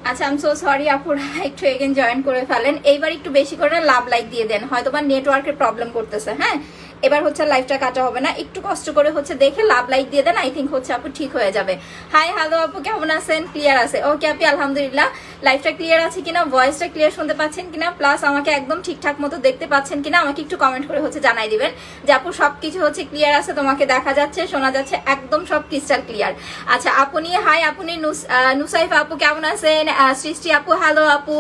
আচ্ছা I am so sorry আপুরা, একটু এগেন জয়েন করে ফেলেন। এইবার একটু বেশি করে লাভ লাইক দিয়ে দেন, হয়তো বা নেটওয়ার্কের প্রবলেম করতেছে। হ্যাঁ, এবার হচ্ছে লাইভটা কাটা হবে না, একটু কষ্ট করে হচ্ছে দেখে লাভ লাইক দিয়ে দেন। আই থিঙ্ক হচ্ছে আপু ঠিক হয়ে যাবে। হাই হ্যালো আপু, কেমন আছেন? ক্লিয়ার আছে? ওকে আপু, আলহামদুলিল্লাহ। লাইভটা ক্লিয়ার আছে কিনা, ভয়েসটা ক্লিয়ার শুনতে পাচ্ছেন কিনা, প্লাস আমাকে একদম ঠিকঠাক মতো দেখতে পাচ্ছেন কিনা আমাকে একটু কমেন্ট করে হচ্ছে জানাই দিবেন যে আপু সবকিছু হচ্ছে ক্লিয়ার আছে, তোমাকে দেখা যাচ্ছে, শোনা যাচ্ছে, একদম সব ক্রিস্টাল ক্লিয়ার। আচ্ছা আপনি, হাই আপনি নুসাইফ আপু কেমন আছেন? সৃষ্টি আপু হ্যালো আপু,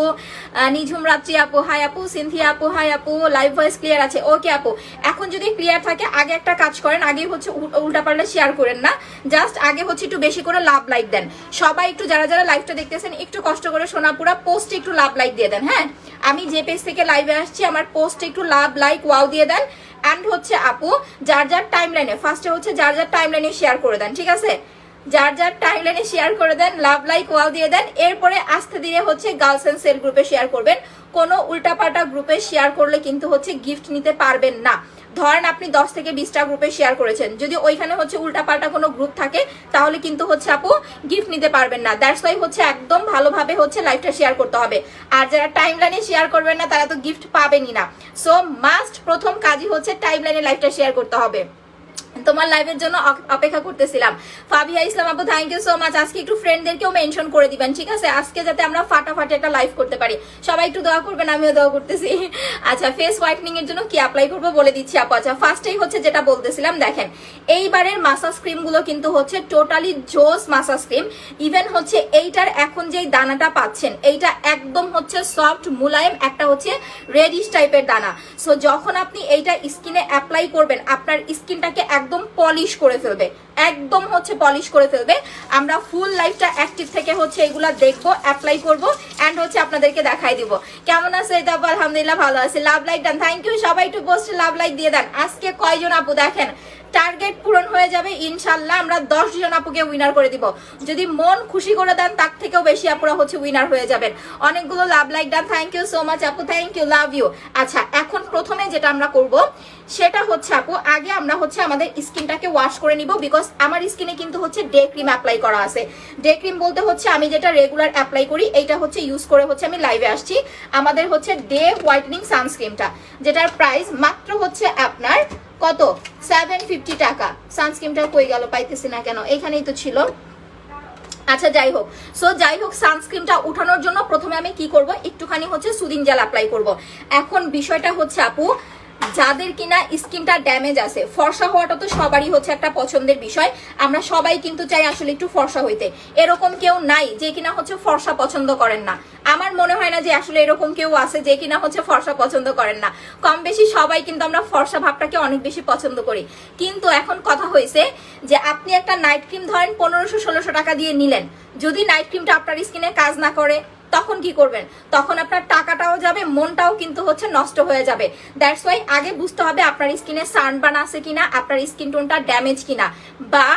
নিঝুম রাত্রি আপু হাই আপু, সিনথিয়া আপু হাই আপু, লাইভ ভয়েস ক্লিয়ার আছে? ওকে আপু, এখন যদি ক্লিয়ার থাকে আগে একটা কাজ করেন, আগে হচ্ছে উল্টা পাল্টা শেয়ার করেন না, জাস্ট আগে হচ্ছে একটু বেশি করে লাভ লাইক দেন। সবাই একটু যারা যারা লাইভটা দেখতেছেন একটু কষ্ট করে সোনাপুরা পোস্টে একটু লাভ লাইক দিয়ে দেন। হ্যাঁ, আমি যে পেজ থেকে লাইভে আসছি আমার পোস্টে একটু লাভ লাইক ওয়াও দিয়ে দেন। অ্যান্ড হচ্ছে আপু যার যার টাইম লাইনে ফার্স্টে হচ্ছে যার যার টাইম লাইনে শেয়ার করে দেন, ঠিক আছে? যার যার টাইম লাইনে শেয়ার করে দেন, লাভ লাইক ওয়াও দিয়ে দেন। এরপরে আস্তে ধীরে হচ্ছে গার্লস এন্ড সেল গ্রুপে শেয়ার করবেন। কোনো উল্টাপাল্টা গ্রুপে শেয়ার করলে কিন্তু হচ্ছে গিফট নিতে পারবেন না। ধরেন আপনি 10 থেকে 20টা গ্রুপে শেয়ার করেছেন, যদি ওইখানে হচ্ছে উল্টাপাল্টা কোনো গ্রুপ থাকে তাহলে কিন্তু হচ্ছে আপু গিফট নিতে পারবেন না। দ্যাটস ওয়াই হচ্ছে একদম ভালোভাবে হচ্ছে লাইভটা শেয়ার করতে হবে। আর যারা টাইম লাইনে শেয়ার করবেন না তারা তো গিফট পাবেনই না। সো মাস্ট প্রথম কাজই হচ্ছে টাইম লাইনে লাইভটা শেয়ার করতে হবে। তোমার লাইভের জন্য অপেক্ষা করতেছিলাম। ফাবিয়া ইসলাম আপু থ্যাংক ইউ সো মাচ। আজকে একটু ফ্রেন্ডদেরকেও মেনশন করে দিবেন, ঠিক আছে? আজকে যাতে আমরা ফাটাফাটি একটা লাইভ করতে পারি। সবাই একটু দোয়া করবেন, আমিও দোয়া করতেছি। আচ্ছা, ফেস হোয়াইটনিং এর জন্য কি অ্যাপ্লাই করবো বলে দিচ্ছি আপু। আচ্ছা, ফার্স্টেই হচ্ছে যেটা বলতেছিলাম, দেখেন এইবারের মাসাজ ক্রিম গুলো কিন্তু হচ্ছে টোটালি জোস মাসাজ ক্রিম। ইভেন হচ্ছে এইটার এখন যেই দানাটা পাচ্ছেন এইটা একদম হচ্ছে সফট মুলায়েম একটা হচ্ছে রেডিশ টাইপের দানা। সো যখন আপনি এইটা স্কিনে অ্যাপ্লাই করবেন আপনার স্কিনটাকে একদম পলিশ করে ফেলবে, একদম হচ্ছে পলিশ করে ফেলবে। আমরা ফুল লাইফটা অ্যাক্টিভ থেকে হচ্ছে এগুলা দেখবো, অ্যাপ্লাই করবো এন্ড হচ্ছে আপনাদেরকে দেখাই দিব। কেমন আছে এটা আপু? আলহামদুলিল্লাহ ভালো আছে। লাভ লাইক দেন, থ্যাংক ইউ। সবাই একটু পোস্টে লাভ লাইক দিয়ে দেন। আজকে কয়জন আপু দেখেন টার্গেট পূরণ হয়ে যাবে ইনশাল্লাহ। আমরা 10 জন আপুকে উইনার করে দিব। যদি মন খুশি করে দেন তার থেকেও বেশি আপুরা হচ্ছে উইনার হয়ে যাবেন। অনেকগুলো লাভ লাইক দেন, থ্যাংক ইউ সো মাচ আপু, থ্যাংক ইউ, লাভ ইউ। আচ্ছা, এখন প্রথমে যেটা আমরা করব সেটা হচ্ছে আপু আগে আমরা হচ্ছে আমাদের স্কিনটাকে ওয়াশ করে নিব। বিকজ আমার স্কিনে কিন্তু হচ্ছে ডে ক্রিম অ্যাপ্লাই করা আছে। ডে ক্রিম বলতে হচ্ছে আমি যেটা রেগুলার অ্যাপ্লাই করি এইটা হচ্ছে ইউজ করে হচ্ছে আমি লাইভে আসছি। আমাদের হচ্ছে ডে হোয়াইটনিং সানস্ক্রিনটা, যেটার প্রাইস মাত্র হচ্ছে আপনার কত 750 টাকা। সানস্ক্রিনটা কই গেল, পাইতেছি না কেন, এখানেই তো ছিল। আচ্ছা যাই হোক, সো যাই হোক সানস্ক্রিনটা উঠানোর জন্য প্রথমে আমি কি করব, একটুখানি হচ্ছে সুদিং জেল অ্যাপ্লাই করব। এখন বিষয়টা হচ্ছে আপু যাদের কিনা স্কিনটা ড্যামেজ আছে, ফর্সা হওয়াটা তো সবারই হচ্ছে একটা পছন্দের বিষয়। আমরা সবাই কিন্তু চাই আসলে একটু ফর্সা হইতে। এরকম কেউ নাই যে কিনা হচ্ছে ফর্সা পছন্দ করেন না। আমার মনে হয় না যে আসলে এরকম কেউ আছে যে কিনা হচ্ছে ফর্সা পছন্দ করেন না। কম বেশি সবাই কিন্তু আমরা ফর্সা ভাবটাকে অনেক বেশি পছন্দ করি। কিন্তু এখন কথা হয়েছে যে আপনি একটা নাইট ক্রিম ধরেন 1500-1600 টাকা দিয়ে নিলেন, যদি নাইট ক্রিমটা আপনার স্কিনে কাজ না করে তখন কি করবেন? তখন আপনার টাকাটাও যাবে, মনটাও কিন্তু হচ্ছে নষ্ট হয়ে যাবে। দ্যাটস ওয়াই আগে বুঝতে হবে আপনার স্কিনে সানবার্ন আছে কিনা, আপনার স্কিন টোনটা ড্যামেজ কিনা। বা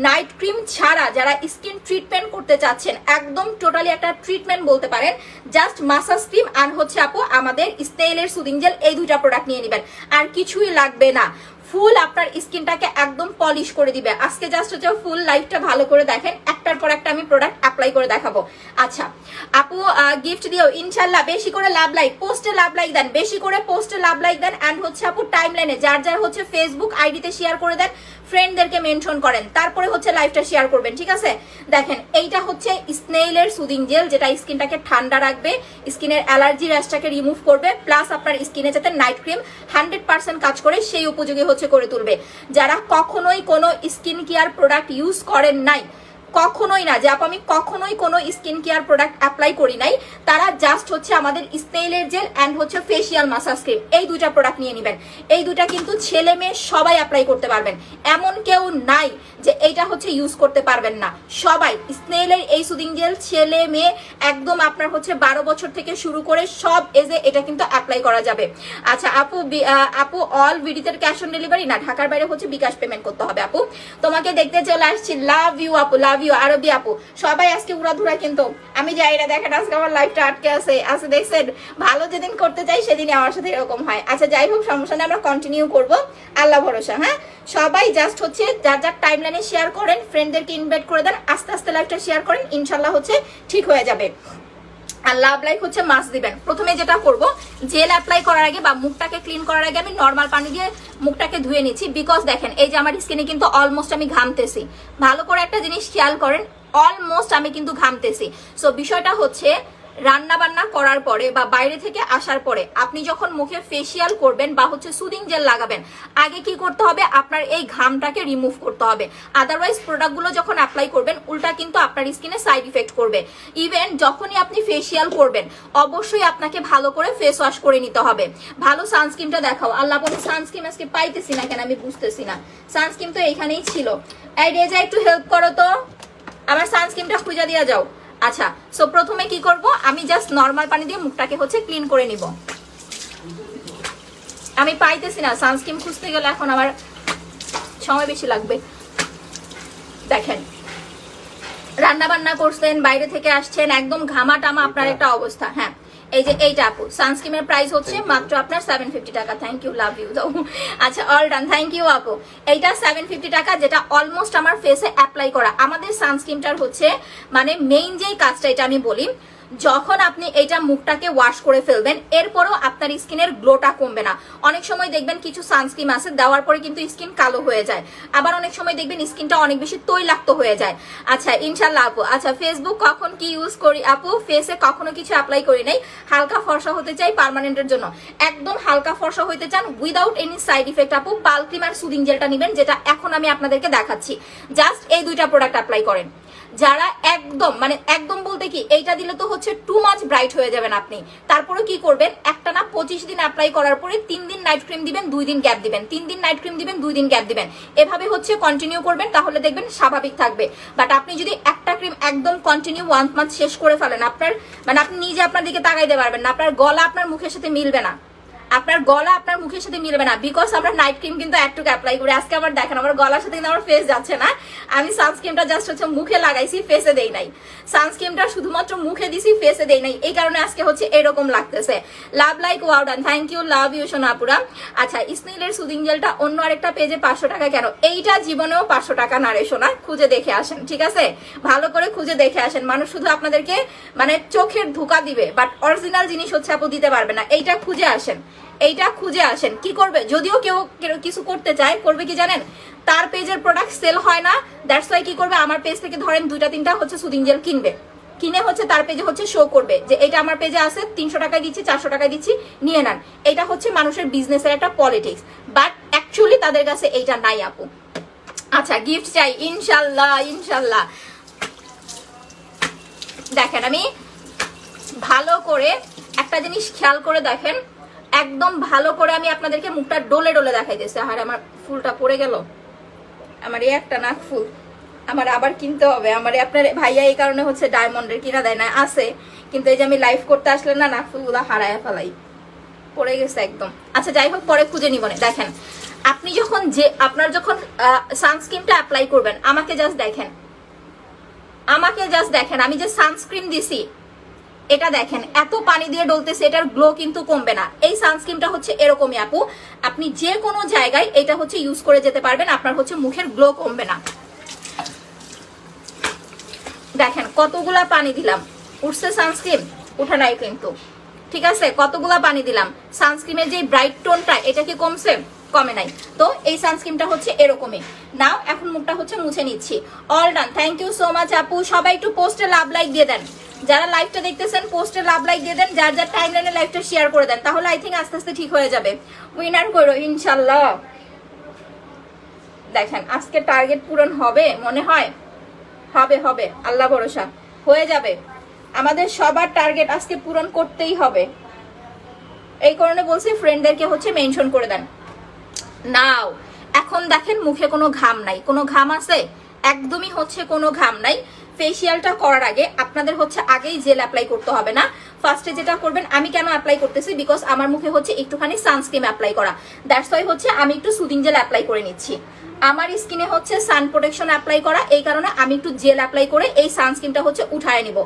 নাইট ক্রিম ছাড়া যারা স্কিন ট্রিটমেন্ট করতে চাচ্ছেন, একদম টোটালি একটা ট্রিটমেন্ট বলতে পারেন, জাস্ট মাসাজ ক্রিম আর হচ্ছে আপু আমাদের স্নেইলের সুদিং জেল, এই দুইটা প্রোডাক্ট নিয়ে নেবেন, আর কিছুই লাগবে না। ফুল আপনার স্কিনটাকে একদম পলিশ করে দিবে। আজকে জাস্ট হচ্ছে ফুল লাইফটা ভালো করে দেখেন, একটার পর একটা আমি প্রোডাক্ট অ্যাপ্লাই করে দেখাবো। আচ্ছা আপু গিফট দিও ইনশাল্লাহ। বেশি করে লাভ লাইক, পোস্টে লাভ লাইক দেন, বেশি করে পোস্টে লাভ লাইক দেন। অ্যান্ড হচ্ছে আপু টাইম লাইনে যার যার হচ্ছে ফেসবুক আইডিতে শেয়ার করে দেন, ফ্রেন্ডদেরকে মেনশন করেন, তারপরে হচ্ছে লাইভটা শেয়ার করবেন, ঠিক আছে? দেখেন এইটা হচ্ছে স্নেইলের সুদিং জেল, যেটা স্কিনটাকে ঠান্ডা রাখবে, স্কিনের অ্যালার্জি র্যাশটাকে রিমুভ করবে, প্লাস আপনার স্কিনে যাতে নাইট ক্রিম 100% কাজ করে সেই উপযোগী হচ্ছে করে তুলবে। যারা কখনোই কোনো স্কিন কেয়ার প্রোডাক্ট ইউজ করেন নাই, কখনোই না যে আপু আমি কখনোই কোনো স্কিন কেয়ার প্রোডাক্ট অ্যাপ্লাই করি নাই, তারা জাস্ট হচ্ছে আমাদের স্নেইলের জেল অ্যান্ড হচ্ছে ফেসিয়াল মাসাজ ক্রিম, এই দুইটা প্রোডাক্ট নিয়ে নেবেন। এই দুইটা কিন্তু ছেলে মেয়ে সবাই অ্যাপ্লাই করতে পারবেন, এমন কেউ নাই যে এইটা হচ্ছে ইউজ করতে পারবেন না। সবাই স্নেইলের এই সুদিং জেল ছেলে মেয়ে একদম আপনার হচ্ছে 12 বছর থেকে শুরু করে সব এজে এটা কিন্তু অ্যাপ্লাই করা যাবে। আচ্ছা আপু আপু অল ভিডিওতে ক্যাশ অন ডেলিভারি না, ঢাকার বাইরে হচ্ছে বিকাশ পেমেন্ট করতে হবে। আপু তোমাকে দেখতে চলে আসছি, লাভ ইউ আপু, লাভ ইউ। আরবি আপু সবাই আজকে উড়াধুরা, কিন্তু আমি যাই না, দেখেন আজকে আমার লাইফটা আটকে আছে দেখছেন। ভালো যেদিন করতে চাই সেদিনই আমার সাথে এরকম হয়। আচ্ছা যাই হোক সমস্যা নেই, আমরা কন্টিনিউ করবো, আল্লাহ ভরসা। হ্যাঁ, সবাই জাস্ট হচ্ছে যার যার টাইম লাইনে শেয়ার করেন, ফ্রেন্ডদেরকে ইনভাইট করে দেন, আস্তে আস্তে লাইফটা শেয়ার করেন, ইনশাল্লাহ হচ্ছে ঠিক হয়ে যাবে। আর লাভ লাইক হচ্ছে মাস্ক দিবেন। প্রথমে যেটা করব, জেল অ্যাপ্লাই করার আগে বা মুখটাকে ক্লিন করার আগে আমি নর্মাল পানি দিয়ে মুখটাকে ধুয়ে নিচ্ছি। বিকজ দেখেন এই যে আমার স্কিনে কিন্তু অলমোস্ট আমি ঘামতেছি। ভালো করে একটা জিনিস খেয়াল করেন, অলমোস্ট আমি কিন্তু ঘামতেছি। সো বিষয়টা হচ্ছে রান্না বান্না করার পরে বা বাইরে থেকে আসার পরে আপনি যখন মুখে ফেসিয়াল করবেন বা হচ্ছে সুদিং জেল লাগাবেন, আগে কি করতে হবে, আপনার এই ঘামটাকে রিমুভ করতে হবে। আদারওয়াইজ প্রোডাক্টগুলো যখন অ্যাপ্লাই করবেন উল্টা কিন্তু আপনার স্কিনে সাইড ইফেক্ট করবে। ইভেন যখনই আপনি ফেসিয়াল করবেন অবশ্যই আপনাকে ভালো করে ফেস ওয়াশ করে নিতে হবে। ভালো সানস্ক্রিনটা দেখাও। আল্লাহ বলে সানস্ক্রিন আজকে পাইতেছি না কেন, আমি বুঝতেছি না। সানস্ক্রিন তো এইখানেই ছিল। এই রেজা একটু হেল্প করো তো, আমার সানস্ক্রিনটা খুঁজে দিয়ে যাও। আচ্ছা, সো প্রথমে কি করব, আমি জাস্ট নর্মাল পানি দিয়ে মুখটাকে হচ্ছে ক্লিন করে নিব। আমি পাইতেছি না সানস্ক্রিন খুঁজতে গেলে, এখন আমার সময় বেশি লাগবে। দেখেন রান্না বান্না করছেন, বাইরে থেকে আসছেন, একদম ঘামা টামা আপনার একটা অবস্থা। হ্যাঁ এই যে এইটা আপু, সানস্ক্রিনের প্রাইস হচ্ছে মাত্র আপনার 750 টাকা। থ্যাংক ইউ, লাভ ইউ দাও। আচ্ছা অল ডান, থ্যাংক ইউ আপু। এইটা 750 টাকা, যেটা অলমোস্ট আমার ফেসে অ্যাপ্লাই করা। আমাদের সানস্ক্রিনটার হচ্ছে মানে মেইন যেই কাজটা, এটা আমি বলি, যখন আপনি এটা মুখটাকে ওয়াশ করে ফেলবেন এরপরও আপনার স্কিনের গ্লোটা কমবে না। অনেক সময় দেখবেন কিছু সানস্ক্রিন আছে দেওয়ার পরে কিন্তু স্কিন কালো হয়ে যায়, আবার অনেক সময় দেখবেন স্কিনটা অনেক বেশি তৈলাক্ত হয়ে যায়। আচ্ছা ইনশাল্লাহ আপু। আচ্ছা ফেসবুক কখন কি ইউজ করি আপু, ফেসে কখনো কিছু অ্যাপ্লাই করি নাই। হালকা ফর্সা হতে চাই পার্মানেন্টের জন্য, একদম হালকা ফর্সা হইতে চান উইদাউট এনি সাইড ইফেক্ট আপু, পাল ক্রিম আর সুদিং জেলটা নেবেন, যেটা এখন আমি আপনাদেরকে দেখাচ্ছি। জাস্ট এই দুইটা প্রোডাক্ট অ্যাপ্লাই করেন। যারা একদম মানে একদম বলতে কি, এইটা দিলে তো হচ্ছে টু মাচ ব্রাইট হয়ে যাবেন আপনি। তারপরে কি করবেন, একটা না 25 দিন অ্যাপ্লাই করার পরে 3 দিন নাইট ক্রিম দিবেন, 2 দিন গ্যাপ দিবেন, 3 দিন নাইট ক্রিম দিবেন, 2 দিন গ্যাপ দিবেন, এভাবে হচ্ছে কন্টিনিউ করবেন, তাহলে দেখবেন স্বাভাবিক থাকবে। বাট আপনি যদি একটা ক্রিম একদম কন্টিনিউ 1 মান্থ শেষ করে ফেলেন, আপনার মানে আপনি নিজে আপনার দিকে তাকাইতে পারবেন না, আপনার গলা আপনার মুখের সাথে মিলবে না, আপনার গলা আপনার মুখের সাথে মিলবে না। বিকজ আমরা নাইট ক্রিম কিন্তু একটুকু অ্যাপ্লাই করি। আজকে আমার দেখেন আমার গলার সাথে কিন্তু আমার ফেস যাচ্ছে না, আমি সানস্ক্রিনটা জাস্ট হচ্ছে মুখে লাগাইছি, ফেসে দেই নাই। সানস্ক্রিনটা শুধুমাত্র মুখে দিছি, ফেসে দেই নাই, এই কারণে আজকে হচ্ছে এরকম লাগতেছে। Love like wow done, thank you, love you সোনাপুরা। আচ্ছা স্নেলের সুদিং জেলটা অন্য আরেকটা পেজে 500 টাকা কেন, এইটা জীবনেও 500 টাকা না রে সোনা, খুঁজে দেখে আসেন, ঠিক আছে? ভালো করে খুঁজে দেখে আসেন। মানুষ শুধু আপনাদেরকে মানে চোখের ধোঁকা দিবে, বাট অরিজিনাল জিনিস হচ্ছে আপু দিতে পারবে না। এইটা খুঁজে আসেন, এইটা খুঁজে আসেন। কি করবে, যদিও কেউ কিছু করতে চায়, করবে কি জানেন, তার পেজের প্রোডাক্ট সেল হয় না, দ্যাটস ওয়াই কি করবে, আমার পেজ থেকে ধরেন 2-3টা হচ্ছে সুদিং জেল কিনবে, কিনে হচ্ছে তার পেজে হচ্ছে শো করবে যে এটা আমার পেজে আছে, 300 টাকায় দিচ্ছি, 400 টাকায় দিচ্ছি, নিয়ে নেন। এটা হচ্ছে মানুষের বিজনেসের একটা পলিটিক্স, বাট অ্যাকচুয়ালি তাদের কাছে এইটা নাই আপু। আচ্ছা গিফট চাই, ইনশাল্লাহ ইনশাল্লাহ। দেখেন আমি ভালো করে একটা জিনিস খেয়াল করে দেখেন, একদম ভালো করে আমি আপনাদেরকে মুখটা ডলে ডলে দেখাইতেছি। আর আমার ফুলটা পড়ে গেল, আমার এই একটা নাক ফুল আমার আবার কিনতে হবে। আমার আপনার ভাইয়া এই কারণে হচ্ছে ডায়মন্ডের কিনা দেয় না, আছে, কিন্তু এই যে আমি লাইভ করতে আসলে না নাক ফুলগুলো হারায় ফেলাই, পড়ে গেছে একদম। আচ্ছা যাই হোক, পরে খুঁজে নিব না। দেখেন আপনি যখন যে আপনার যখন সানস্ক্রিনটা অ্যাপ্লাই করবেন, আমাকে জাস্ট দেখেন, আমাকে জাস্ট দেখেন, আমি যে সানস্ক্রিন দিছি এটা দেখেন, এত পানি দিয়ে ডলতেছে, এটার গ্লো কিন্তু কমবে না। এই সানস্ক্রিনটা হচ্ছে এরকমই আপু, আপনি যে কোনো জায়গায় এটা হচ্ছে ইউজ করে যেতে পারবেন, আপনার হচ্ছে মুখের গ্লো কমবে না। দেখেন কতগুলা পানি দিলাম, উঠছে সানস্ক্রিন, উঠে নাই কিন্তু, ঠিক আছে? কতগুলা পানি দিলাম, সানস্ক্রিনের যে ব্রাইট টোনটা এটা কি কমছে? কমে নাই। তো এই সানস্ক্রিনটা হচ্ছে এরকমই। নাও এখন মুখটা হচ্ছে মুছে নিচ্ছি। All done, thank you so much আপু। সবাই একটু পোস্টে লাভ লাইক দিয়ে দেন, যারা লাইভটা দেখতেছেন পোস্টে লাভ লাইক দিয়ে দেন, যার যার টাইমলাইনে লাইভটা শেয়ার করে দেন, তাহলে আই থিঙ্ক আস্তে আস্তে ঠিক হয়ে যাবে। উইনার করো ইনশাল্লাহ। দেখেন আজকে টার্গেট পূরণ হবে মনে হয়, হবে হবে, আল্লাহ ভরসা হয়ে যাবে। আমাদের সবার টার্গেট আজকে পূরণ করতেই হবে, এই কারণে বলছি ফ্রেন্ডদেরকে হচ্ছে মেনশন করে দেন। নাও এখন দেখেন মুখে কোনো ঘাম নাই, কোনো ঘাম আছে? একদমই হচ্ছে কোনো ঘাম নাই। ফেসিয়ালটা করার আগে আপনাদের হচ্ছে আগেই জেল অ্যাপ্লাই করতে হবে না। ফার্স্টে যেটা করবেন, আমি কেন অ্যাপ্লাই করতেছি, বিকজ আমার মুখে হচ্ছে একটুখানি সানস্ক্রিন অ্যাপ্লাই করা, দ্যাটস ওয়াই হচ্ছে আমি একটু সুদিং জেল অ্যাপ্লাই করে নিচ্ছি। আমার স্কিনে হচ্ছে সান প্রোটেকশন অ্যাপ্লাই করা, এই কারণে আমি একটু জেল অ্যাপ্লাই করে এই সানস্ক্রিনটা হচ্ছে উঠায় নিব।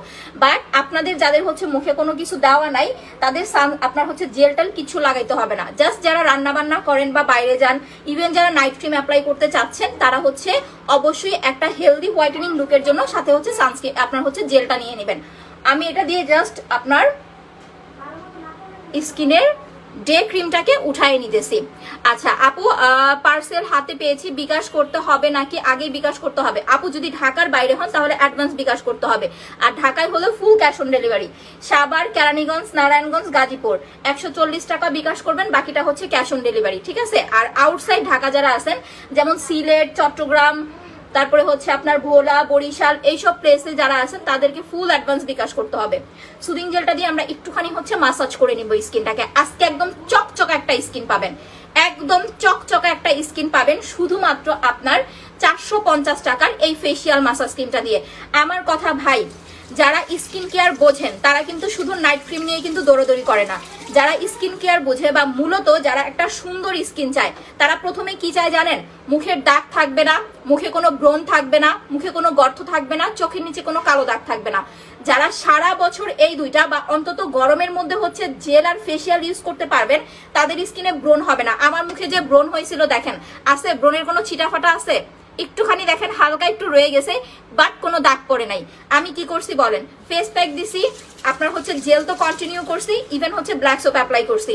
বাট আপনাদের যাদের হচ্ছে মুখে কোনো কিছু দেওয়া নাই, তাদের আপনার হচ্ছে জেল টেল কিছু লাগাইতে হবে না। জাস্ট যারা রান্না বান্না করেন বা বাইরে যান, ইভেন যারা নাইট ক্রিম অ্যাপ্লাই করতে চাচ্ছেন, তারা হচ্ছে অবশ্যই একটা হেলদি হোয়াইটেনিং লুকের জন্য সাথে হচ্ছে সানস্ক্রিন আপনার হচ্ছে জেলটা নিয়ে নেবেন। আমি এটা দিয়ে জাস্ট আপনার স্কিনের ডে ক্রিমটাকে উঠায় নিতেছি। আচ্ছা আপু, পার্সেল হাতে পেয়েছি, বিকাশ করতে হবে নাকি আগেই বিকাশ করতে হবে? আপু যদি ঢাকার বাইরে হন তাহলে অ্যাডভান্স বিকাশ করতে হবে, আর ঢাকায় হলো full cash on delivery. Savar, Keraniganj, Narayanganj, Gazipur 140 টাকা বিকাশ করবেন, বাকিটা হচ্ছে ক্যাশ অন ডেলিভারি, ঠিক আছে? আর আউটসাইড ঢাকা যারা আছেন, যেমন সিলেট, চট্টগ্রাম, তারপরে হচ্ছে আপনার ভোলা, বরিশাল, এইসব প্লেসে যারা আছেন তাদেরকে ফুল অ্যাডভান্স বিকাশ করতে হবে। সুদিং জেলটা দিয়ে আমরা একটুখানি হচ্ছে মাসাজ করে নিব স্কিনটাকে। আজকে একদম চকচকা একটা স্কিন পাবেন, একদম চকচকা একটা স্কিন পাবেন শুধুমাত্র আপনার 450 টাকার এই ফেসিয়াল মাসাজ ক্রিমটা দিয়ে। আমার কথা ভাই, যারা স্কিন কেয়ার বোঝেন তারা কিন্তু শুধু নাইট ক্রিম নিয়ে কিন্তু দৌড়াদৌড়ি করে না। যারা স্কিন কেয়ার বোঝে বা মূলত যারা একটা সুন্দর স্কিন চায়, তারা প্রথমে কি চায় জানেন? মুখের দাগ থাকবে না, মুখে কোনো ব্রণ থাকবে না, মুখে কোনো গর্ত থাকবে না, চোখের নিচে কোনো কালো দাগ থাকবে না। যারা সারা বছর এই দুইটা বা অন্তত গরমের মধ্যে হচ্ছে জেল আর ফেসিয়াল ইউজ করতে পারবেন, তাদের স্কিনে ব্রণ হবে না। আমার মুখে যে ব্রণ হয়েছিল দেখেন, আছে ব্রণের কোনো ছিটাফাটা আছে? একটুখানি দেখেন হালকা একটু রয়ে গেছে, বাট কোনো দাগ পড়ে নাই। আমি কি করছি বলেন? ফেস প্যাক দিছি, আপনার হচ্ছে জেল তো কন্টিনিউ করছি, ইভেন হচ্ছে ব্ল্যাক সোপ অ্যাপ্লাই করছি।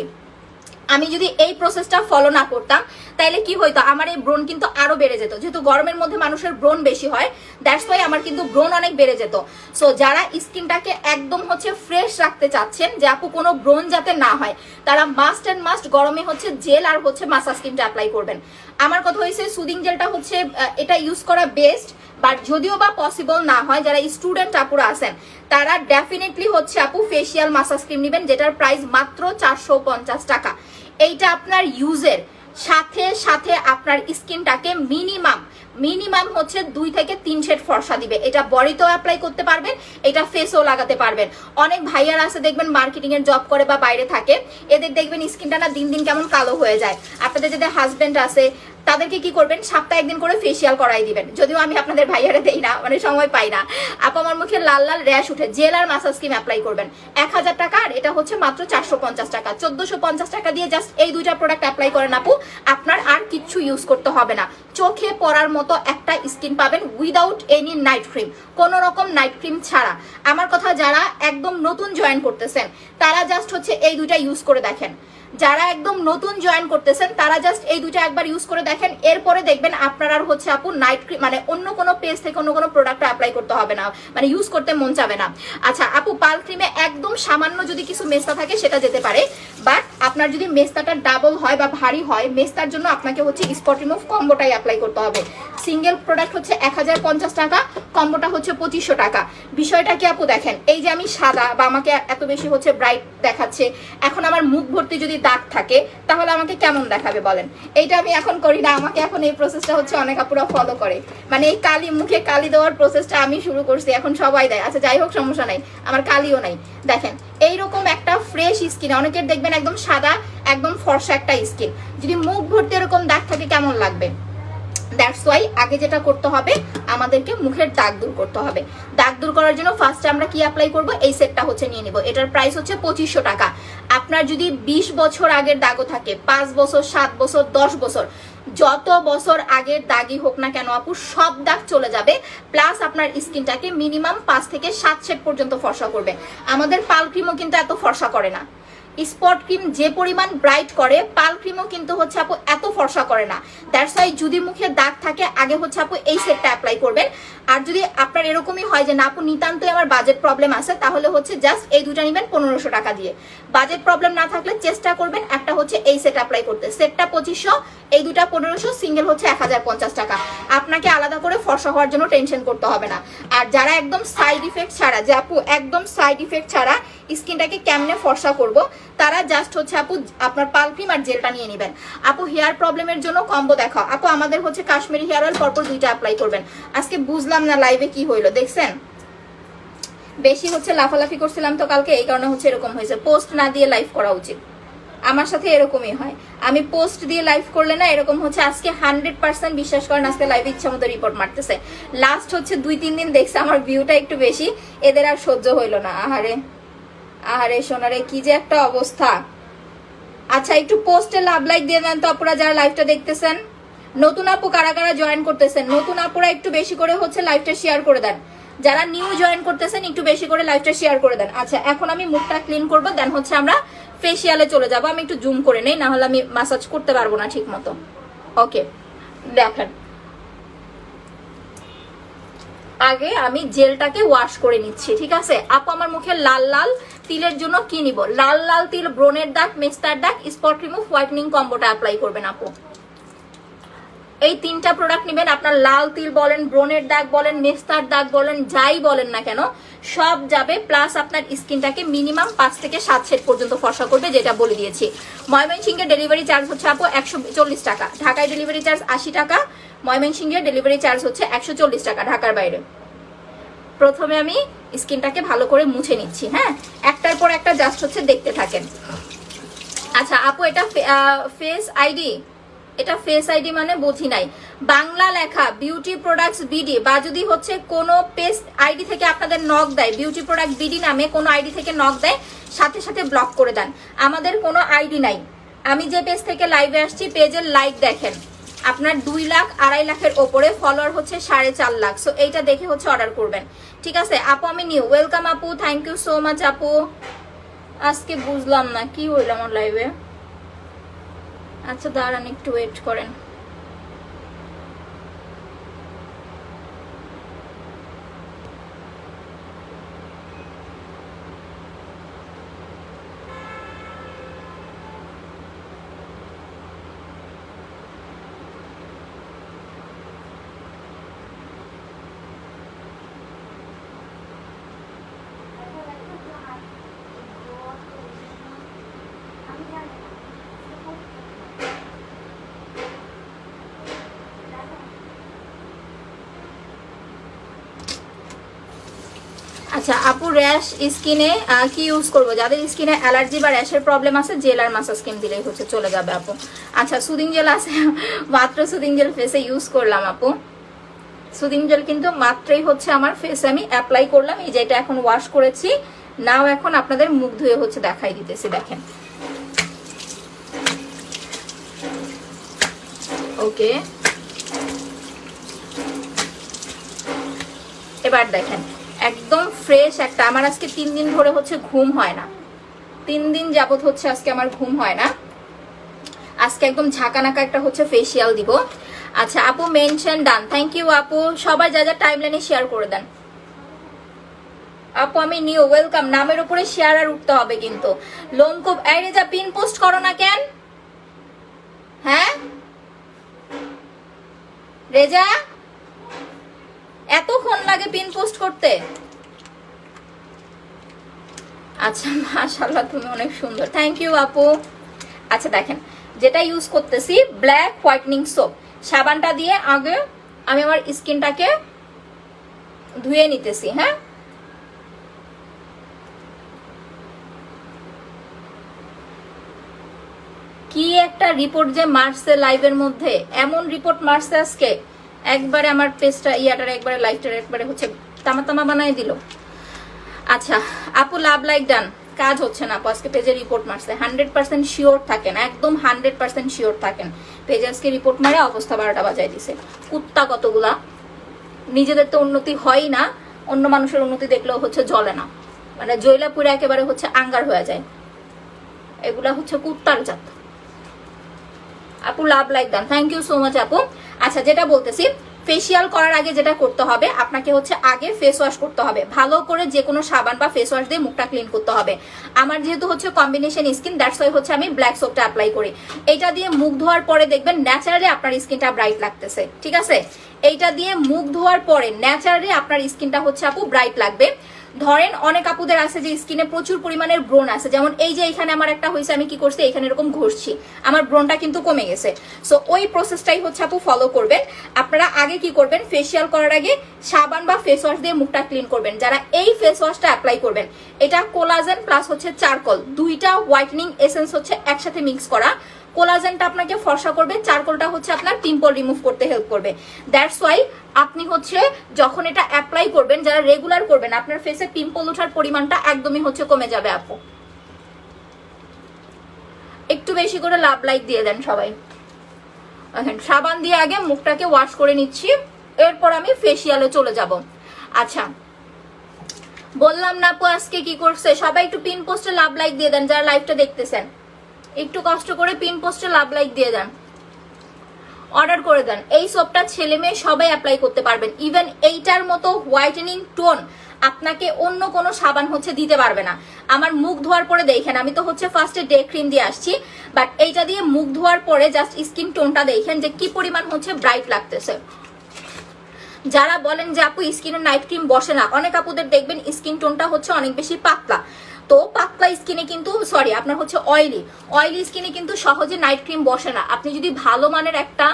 আমি যদি এই প্রসেসটা ফলো না করতাম তাইলে কি হইতো? আমার এই ব্রণ কিন্তু আরো বেড়ে যেত। যেহেতু গরমের মধ্যে মানুষের ব্রণ বেশি হয়, দ্যাটস ওয়াই আমার কিন্তু ব্রণ অনেক বেড়ে যেত। সো যারা স্কিনটাকে একদম হচ্ছে ফ্রেশ রাখতে চাচ্ছেন, যে আপু কোনো ব্রণ যাতে না হয়, তারা মাস্ট অ্যান্ড মাস্ট গরমে হচ্ছে জেল আর হচ্ছে মাসাজ ক্রিমটা অ্যাপ্লাই করবেন। আমার কথা হয়েছে সুদিং জেলটা হচ্ছে এটা ইউজ করা বেস্ট, বাট যদিও বা পসিবল না হয়, যারা স্টুডেন্ট আপুরা আছেন তারা ডেফিনেটলি হচ্ছে আপু ফেসিয়াল মাসাজ ক্রিম নেবেন, যেটার প্রাইস মাত্র 450 টাকা। এইটা আপনার ইউজের সাথে সাথে আপনার স্কিনটাকে মিনিমাম হচ্ছে 2 থেকে 3 শেড ফর্সা দিবে। এটা বডিতেও অ্যাপ্লাই করতে পারবেন, এটা ফেসেও লাগাতে পারবেন। অনেক ভাইয়ার আছে দেখবেন মার্কেটিং এর জব করে বা বাইরে থাকে, এদের দেখবেন স্কিনটা না দিন দিন কেমন কালো হয়ে যায়। আপনাদের যাদের হাজবেন্ড আছে তাদেরকে কি করবেন? সপ্তাহে একদিন করে ফেসিয়াল করাই দিবেন। যদিও আমি আপনাদের ভাইয়ারে দেই না, মানে সময় পাই না। আপু আমার মুখে লাল লাল র্যাশ উঠে, জেল আর মাসাজ ক্রিম অ্যাপ্লাই করবেন 1000 টাকা, আর এটা হচ্ছে মাত্র 450 টাকা। 1450 টাকা দিয়ে জাস্ট এই দুইটা প্রোডাক্ট অ্যাপ্লাই করেন আপু, আপনার আর কিচ্ছু ইউজ করতে হবে না। চোখে পড়ার মতো একটা স্কিন পাবেন উইদাউট এনি নাইট ক্রিম, কোনো রকম নাইট ক্রিম ছাড়া। আমার কথা, যারা একদম নতুন জয়েন করতেছেন তারা জাস্ট হচ্ছে এই দুইটা ইউজ করে দেখেন। যারা একদম নতুন জয়েন করতেছেন তারা জাস্ট এই দুইটা একবার ইউজ করে দেখেন, এরপরে দেখবেন আপনার আর হচ্ছে আপু নাইট ক্রিম মানে অন্য কোনো পেজ থেকে অন্য কোনো প্রোডাক্ট অ্যাপ্লাই করতে হবে না, মানে ইউজ করতে মন চাবে না। আচ্ছা আপু, পাল ক্রিমে একদম সামান্য যদি কিছু মেস্তা থাকে সেটা যেতে পারে, বাট আপনার যদি মেস্তাটা ডাবল হয় বা ভারী হয়, মেস্তার জন্য আপনাকে হচ্ছে স্পট রিমুভ কম্বোটাই অ্যাপ্লাই করতে হবে। সিঙ্গেল প্রোডাক্ট হচ্ছে 1050 টাকা, কম্বোটা হচ্ছে 2500 টাকা। বিষয়টা কি আপু দেখেন, এই যে আমি সাদা বা আমাকে এত বেশি হচ্ছে ব্রাইট দেখাচ্ছে, এখন আমার মুখ ভর্তি যদি দাগ থাকে তাহলে আমাকে কেমন দেখাবে বলেন? এইটা আমি এখন করি না, আমাকে এখন এই প্রসেসটা হচ্ছে অনেক আপুরা ফলো করে। মানে এই কালি, মুখে কালি দেওয়ার প্রসেসটা আমি শুরু করছি, এখন সবাই দেয়। আচ্ছা যাই হোক, সমস্যা নাই, আমার কালিও নাই। দেখেন এইরকম একটা ফ্রেশ স্কিন, অনেকের দেখবেন একদম সাদা একদম ফর্সা একটা স্কিন, যদি মুখ ভর্তি এরকম দাগ থাকে কেমন লাগবে? দ্যাটস ওয়াই আগে যেটা করতে হবে, আমাদেরকে মুখের দাগ দূর করতে হবে। দাগ দূর করার জন্য ফার্স্টে আমরা কি অ্যাপ্লাই করব? এই সেটটা হচ্ছে নিয়ে নিব। এটার প্রাইস হচ্ছে 2500 টাকা। আপনার যদি 20 বছর আগের দাগও থাকে, 5 বছর, 7 বছর, 10 বছর, যত বছর আগের দাগই হোক না কেন আপু, সব দাগ চলে যাবে। প্লাস আপনার স্কিনটাকে মিনিমাম 5 থেকে 7 শেড পর্যন্ত ফর্সা করবে। আমাদের পাল ক্রিমও কিন্তু এত ফর্সা করে না। স্পট ক্রিম যে পরিমাণ ব্রাইট করে, পাল ক্রিমও কিন্তু হচ্ছে আপু এত ফর্সা করে না। দ্যাটস ওয়াই যদি মুখে দাগ থাকে আগে হচ্ছে আপু এই সেটটা অ্যাপ্লাই করবেন। আর যদি আপনার এরকমই হয় যে না আপু নিতান্তই আমার বাজেট প্রবলেম আছে, তাহলে হচ্ছে জাস্ট এই দুটা নেবেন 1500 টাকা দিয়ে। বাজেট প্রবলেম না থাকলে চেষ্টা করবেন একটা হচ্ছে এই সেট অ্যাপ্লাই করতে। সেটটা 2500, এই দুটা 1500, সিঙ্গেল হচ্ছে 1050 টাকা। আপনাকে আলাদা করে ফর্সা হওয়ার জন্য টেনশন করতে হবে না। আর যারা একদম সাইড ইফেক্ট ছাড়া, যে আপু একদম সাইড ইফেক্ট ছাড়া স্কিনটাকে কেমনে ফর্সা করব, তারা জাস্ট হচ্ছে আপু আপনার পাল ক্রিম আর জেলটা নিয়ে নেবেন। আপু হেয়ার প্রবলেমের জন্য কম্বো দেখাও। আপু আমাদের হচ্ছে কাশ্মীরি হেয়ার অয়েল পরপর দুইটা অ্যাপ্লাই করবেন। আজকে বুঝলাম না লাইভে কি হইলো, দেখছেন বেশি হচ্ছে লাফালাফি করছিলাম তো কালকে, এই কারণে হচ্ছে এরকম হয়েছে। পোস্ট না দিয়ে লাইভ করা উচিত, আমার সাথে এরকমই হয়। আমি পোস্ট দিয়ে লাইভ করলে না এরকম হচ্ছে। আজকে 100% বিশ্বাস করেন, আজকে লাইভে ইচ্ছা মতো রিপোর্ট মারতেছে। লাস্ট হচ্ছে 2-3 দিন দেখছে আমার ভিউটা একটু বেশি, এদের আর সহ্য হইলো না। আহারে আহারে সোনারে, কি যে একটা অবস্থা। আচ্ছা একটু পোস্টে লাভ লাইক দিয়ে দেন তো আপুরা যারা লাইভটা দেখতেছেন। নতুন আপু কারা কারা জয়েন করতেছেন, নতুন আপুরা একটু বেশি করে হচ্ছে লাইভটা শেয়ার করে দেন। যারা নিউ জয়েন করতেছেন একটু বেশি করে লাইভটা শেয়ার করে দেন। আচ্ছা এখন আমি মুখটা ক্লিন করবো, দেন হচ্ছে আমরা ফেসিয়ালে চলে যাব। আমি একটু জুম করে নেই, না হলে আমি মাসাজ করতে পারবো না ঠিক মতো। ওকে দেখেন, আগে আমি জেলটাকে ওয়াশ করে নিচ্ছি, ঠিক আছে আপু। আমার মুখে লাল লাল তিলের জন্য কি নিব? লাল লাল তিল, ব্রনের দাগ, মেস্তার দাগ, স্পট রিমুভ, হোয়াইটনিং কম্বোটা অ্যাপ্লাই করবেন আপু। এই তিনটা প্রোডাক্ট নেবেন। আপনার লাল তিল বলেন, ব্রনের দাগ বলেন, মেস্তার দাগ বলেন, যাই বলেন না কেন সব যাবে। প্লাস আপনার স্কিনটাকে মিনিমাম 5 থেকে 7 সেট পর্যন্ত ফর্সা করবে, যেটা বলে দিয়েছি। ময়মনসিংহের ডেলিভারি চার্জ হচ্ছে আপু 140 টাকা, ঢাকায় ডেলিভারি চার্জ 80 টাকা, ময়মনসিংহের ডেলিভারি চার্জ হচ্ছে 140 টাকা ঢাকার বাইরে। প্রথমে আমি স্কিনটাকে ভালো করে মুছে নিচ্ছি, হ্যাঁ, একটার পর একটা জাস্ট হচ্ছে দেখতে থাকেন। আচ্ছা আপু এটা ফেস আইডি, এটা ফেস আইডি মানে বুঝি নাই। বাংলা লেখা বিউটি প্রোডাক্টস বিডি, বা যদি হচ্ছে কোনো পেজ আইডি থেকে আপনাদের নক দেয়, বিউটি প্রোডাক্ট বিডি নামে কোনো আইডি থেকে নক দেয়, সাথে সাথে ব্লক করে দেন। আমাদের কোনো আইডি নাই। আমি যে পেজ থেকে লাইভে আসছি, পেজের লাইক দেখেন আপনার 2 লাখ 2.5 লাখের ওপরে, ফলোয়ার হচ্ছে 4.5 লাখ। সো এইটা দেখে হচ্ছে অর্ডার করবেন, ঠিক আছে আপু। আমি নিউ, ওয়েলকাম আপু, থ্যাংক ইউ সো মাচ আপু। আজকে বুঝলাম না কি হইল আমার লাইভে। আচ্ছা দাঁড়ান একটু ওয়েট করেন। আচ্ছা আপু র্যাশ স্কিনে কি ইউজ করব? যাদের স্কিনে অ্যালার্জি বা র্যাশের প্রবলেম আছে, জেল আর মাসাজ ক্রিম দিলেই হচ্ছে চলে যাবে আপু। আচ্ছা সুদিং জেল আছে, মাত্র সুদিং জেল ফেসে ইউজ করলাম আপু। সুদিং জেল কিন্তু মাত্রই হচ্ছে আমার ফেসে আমি অ্যাপ্লাই করলাম, এই যেটা এখন ওয়াশ করেছি। নাও এখন আপনাদের মুখ ধুয়ে হচ্ছে দেখাই দিতেছি, দেখেন। ওকে এবার দেখেন একদম ফ্রেশ একটা। আমার আজকে 3 দিন ধরে হচ্ছে ঘুম হয় না, 3 দিন যাবত হচ্ছে আজকে আমার ঘুম হয় না। আজকে একদম ঝাঁকানাকা একটা হচ্ছে ফেসিয়াল দিব। আচ্ছা আপু মেনশন ডান, থ্যাংক ইউ আপু। সবাই যা যা টাইমলাইনে শেয়ার করে দেন আপু। আমি নিউ, ওয়েলকাম। নামের উপরে শেয়ার আর উঠতে হবে কিন্তু। লোমকূপ এই রেজা পিন পোস্ট করো না কেন? হ্যাঁ রেজা, এতক্ষণ লাগে পিন পোস্ট করতে? আচ্ছা মাশাআল্লাহ তুমি অনেক সুন্দর, থ্যাংক ইউ আপু। আচ্ছা দেখেন যেটা ইউজ করতেছি ব্ল্যাক হোয়াইটনিং সোপ, সাবানটা দিয়ে আগে আমি আমার স্কিনটাকে ধুয়ে নিতেছি। হ্যাঁ কি একটা রিপোর্ট যে মারছে লাইভের মধ্যে, এমন রিপোর্ট মারছে আজকে একবারে আমার পেজটা ইয়াটার একবারে লাইভটার একবারে হচ্ছে তামা তামা বানাই দিল। আচ্ছা আপু লাভ লাইক ডান, কাজ হচ্ছে না আপু, আজকে পেজে রিপোর্ট মারছে। 100% শিওর থাকেন, একদম 100% শিওর থাকেন। পেজে আজকে রিপোর্ট মারে অবস্থা 12টা বাজায় দিছে। কুত্তা কতগুলা, নিজেদের তো উন্নতি হয়ই না, অন্য মানুষের উন্নতি দেখলেও হচ্ছে জ্বলে না, মানে জৈলাপুরে একেবারে হচ্ছে আঙ্গার হয়ে যায়। এগুলা হচ্ছে কুত্তার জাত। আপু love like done, thank you so much আপু। আচ্ছা যেটা বলতেছি, ফেসিয়াল করার আগে যেটা করতে হবে আপনাকে হচ্ছে আগে ফেস ওয়াশ করতে হবে ভালো করে, যে কোনো সাবান বা ফেস ওয়াশ দিয়ে মুখটা ক্লিন করতে হবে। আমার যেহেতু হচ্ছে কম্বিনেশন স্কিন, দ্যাটস ওয়াই হচ্ছে আমি ব্ল্যাক সোপটা অ্যাপ্লাই করি। এইটা দিয়ে মুখ ধোয়ার পরে দেখবেন ন্যাচারালি আপনার স্কিনটা ব্রাইট লাগতেছে, ঠিক আছে। এইটা দিয়ে মুখ ধোয়ার পরে ন্যাচারালি আপনার স্কিনটা হচ্ছে আপু ব্রাইট লাগবে। ধরেন অনেক আপুদের আছে যে স্কিনে প্রচুর পরিমাণের ব্রণ আছে, যেমন এই যে এখানে আমার একটা হয়েছে, আমি কি করছি এখানে এরকম ঘষছি, আমার ব্রণটা কিন্তু কমে গেছে। সো ওই প্রসেসটাই হচ্ছে আপু ফলো করবেন। আপনারা আগে কি করবেন, ফেসিয়াল করার আগে সাবান বা ফেস ওয়াশ দিয়ে মুখটা ক্লিন করবেন। যারা এই ফেস ওয়াশটা অ্যাপ্লাই করবেন, এটা কোলাজেন প্লাস হচ্ছে চারকোল, দুইটা হোয়াইটনিং এসেন্স হচ্ছে একসাথে মিক্স করা। কোলাজেনটা আপনাকে ফর্সা করবে, চারকোলটা হচ্ছে আপনার পিম্পল রিমুভ করতে হেল্প করবে। দ্যাটস ওয়াই আপনি হচ্ছে যখন এটা অ্যাপ্লাই করবেন, যারা রেগুলার করবেন, আপনার ফেসে পিম্পল ওঠার পরিমাণটা একদমই হচ্ছে কমে যাবে আপু। একটু বেশি করে লাভ লাইক দিয়ে দেন সবাই। দেখেন সাবান দিয়ে আগে মুখটাকে ওয়াশ করে নিচ্ছি, এরপর আমি ফেসিয়ালে চলে যাব। আচ্ছা বললাম না আপু আজকে কি করছে, সবাই একটু পিন পোস্টে লাভ লাইক দিয়ে দেন, যারা লাইভটা দেখতেছেন একটু কষ্ট করে পিন পোস্টে লাভ লাইক দিয়ে দেন, অর্ডার করে দেন। এই সোপটা ছেলে মেয়ে সবাই অ্যাপ্লাই করতে পারবেন। ইভেন এইটার মতো হোয়াইটেনিং টোন আপনাকে অন্য কোনো সাবান হচ্ছে দিতে পারবে না। আমার মুখ ধোয়ার পরে দেখেন, আমি তো হচ্ছে ফার্স্টে ডে ক্রিম দিয়ে আসছি, বাট এইটা দিয়ে মুখ ধোয়ার পরে জাস্ট স্কিন টোনটা দেখেন যে কি পরিমাণ হচ্ছে ব্রাইট লাগতেছে। যারা বলেন যে আপু স্কিনে নাইট ক্রিম বসে না, অনেক আপুদের দেখবেন স্কিন টোনটা হচ্ছে অনেক বেশি পাতলা, তো পাতলা স্কিনে কিন্তু সরি আপনার হচ্ছে অয়েলি স্কিনে কিন্তু সহজে নাইট ক্রিম বসে না। আপনি যদি ভালো মানের একটা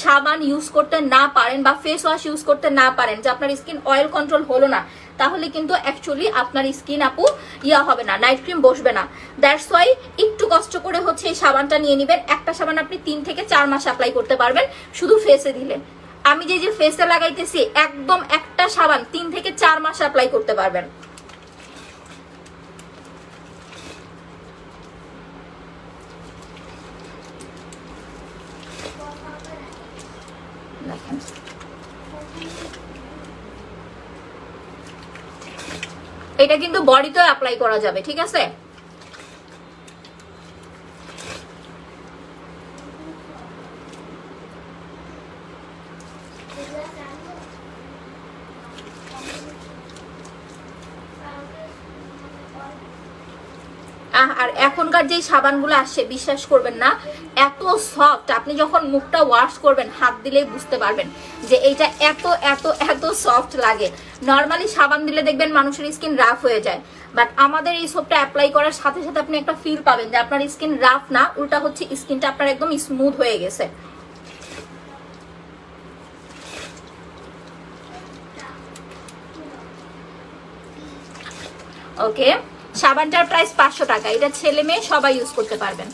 সাবান ইউজ করতে না পারেন বা ফেস ওয়াশ ইউজ করতে না পারেন, যে আপনার স্কিন অয়েল কন্ট্রোল হলো না, তাহলে কিন্তু অ্যাকচুয়ালি আপনার স্কিন আপু হবে না, নাইট ক্রিম বসবে না। দ্যাটস ওয়াই একটু কষ্ট করে হচ্ছে এই সাবানটা নিয়ে নেবেন। একটা সাবান আপনি 3 থেকে 4 মাস অ্যাপ্লাই করতে পারবেন শুধু ফেসে দিলে। আমি যে ফেসে লাগাইতেছি একদম একটা সাবান 3 থেকে 4 মাস অ্যাপ্লাই করতে পারবেন। এটা কিন্তু বডিতেও অ্যাপ্লাই করা যাবে, ঠিক আছে? আর এখনকার যে সাবানগুলো আসছে বিশ্বাস করবেন না, এত সফট, আপনি যখন মুখটা ওয়াশ করবেন হাত দিলেই বুঝতে পারবেন যে এইটা এত এত এত সফট লাগে। নর্মালি সাবান দিলে দেখবেন মানুষের স্কিন রাফ হয়ে যায়, বাট আমাদের এই সোপটা অ্যাপ্লাই করার সাথে সাথে আপনি একটা ফিল পাবেন যে আপনার স্কিন রাফ না, উল্টা হচ্ছে স্কিনটা আপনার একদম স্মুথ হয়ে গেছে। ওকে, সাবানটার প্রাইস 500 টাকা। এটা ছেলে মেয়ে সবাই ইউজ করতে পারবেন।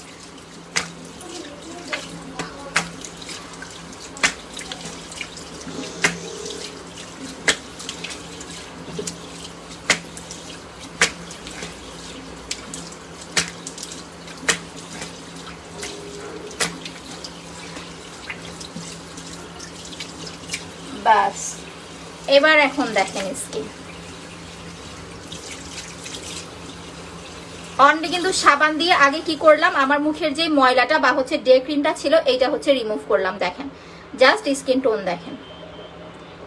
বাস এবার এখন দেখেন স্কিন অনলি কিন্তু সাবান দিয়ে আগে কি করলাম, আমার মুখের যে ময়লাটা বা হচ্ছে ডে ক্রিমটা ছিল এইটা হচ্ছে রিমুভ করলাম। দেখেন জাস্ট স্কিন টোন দেখেন,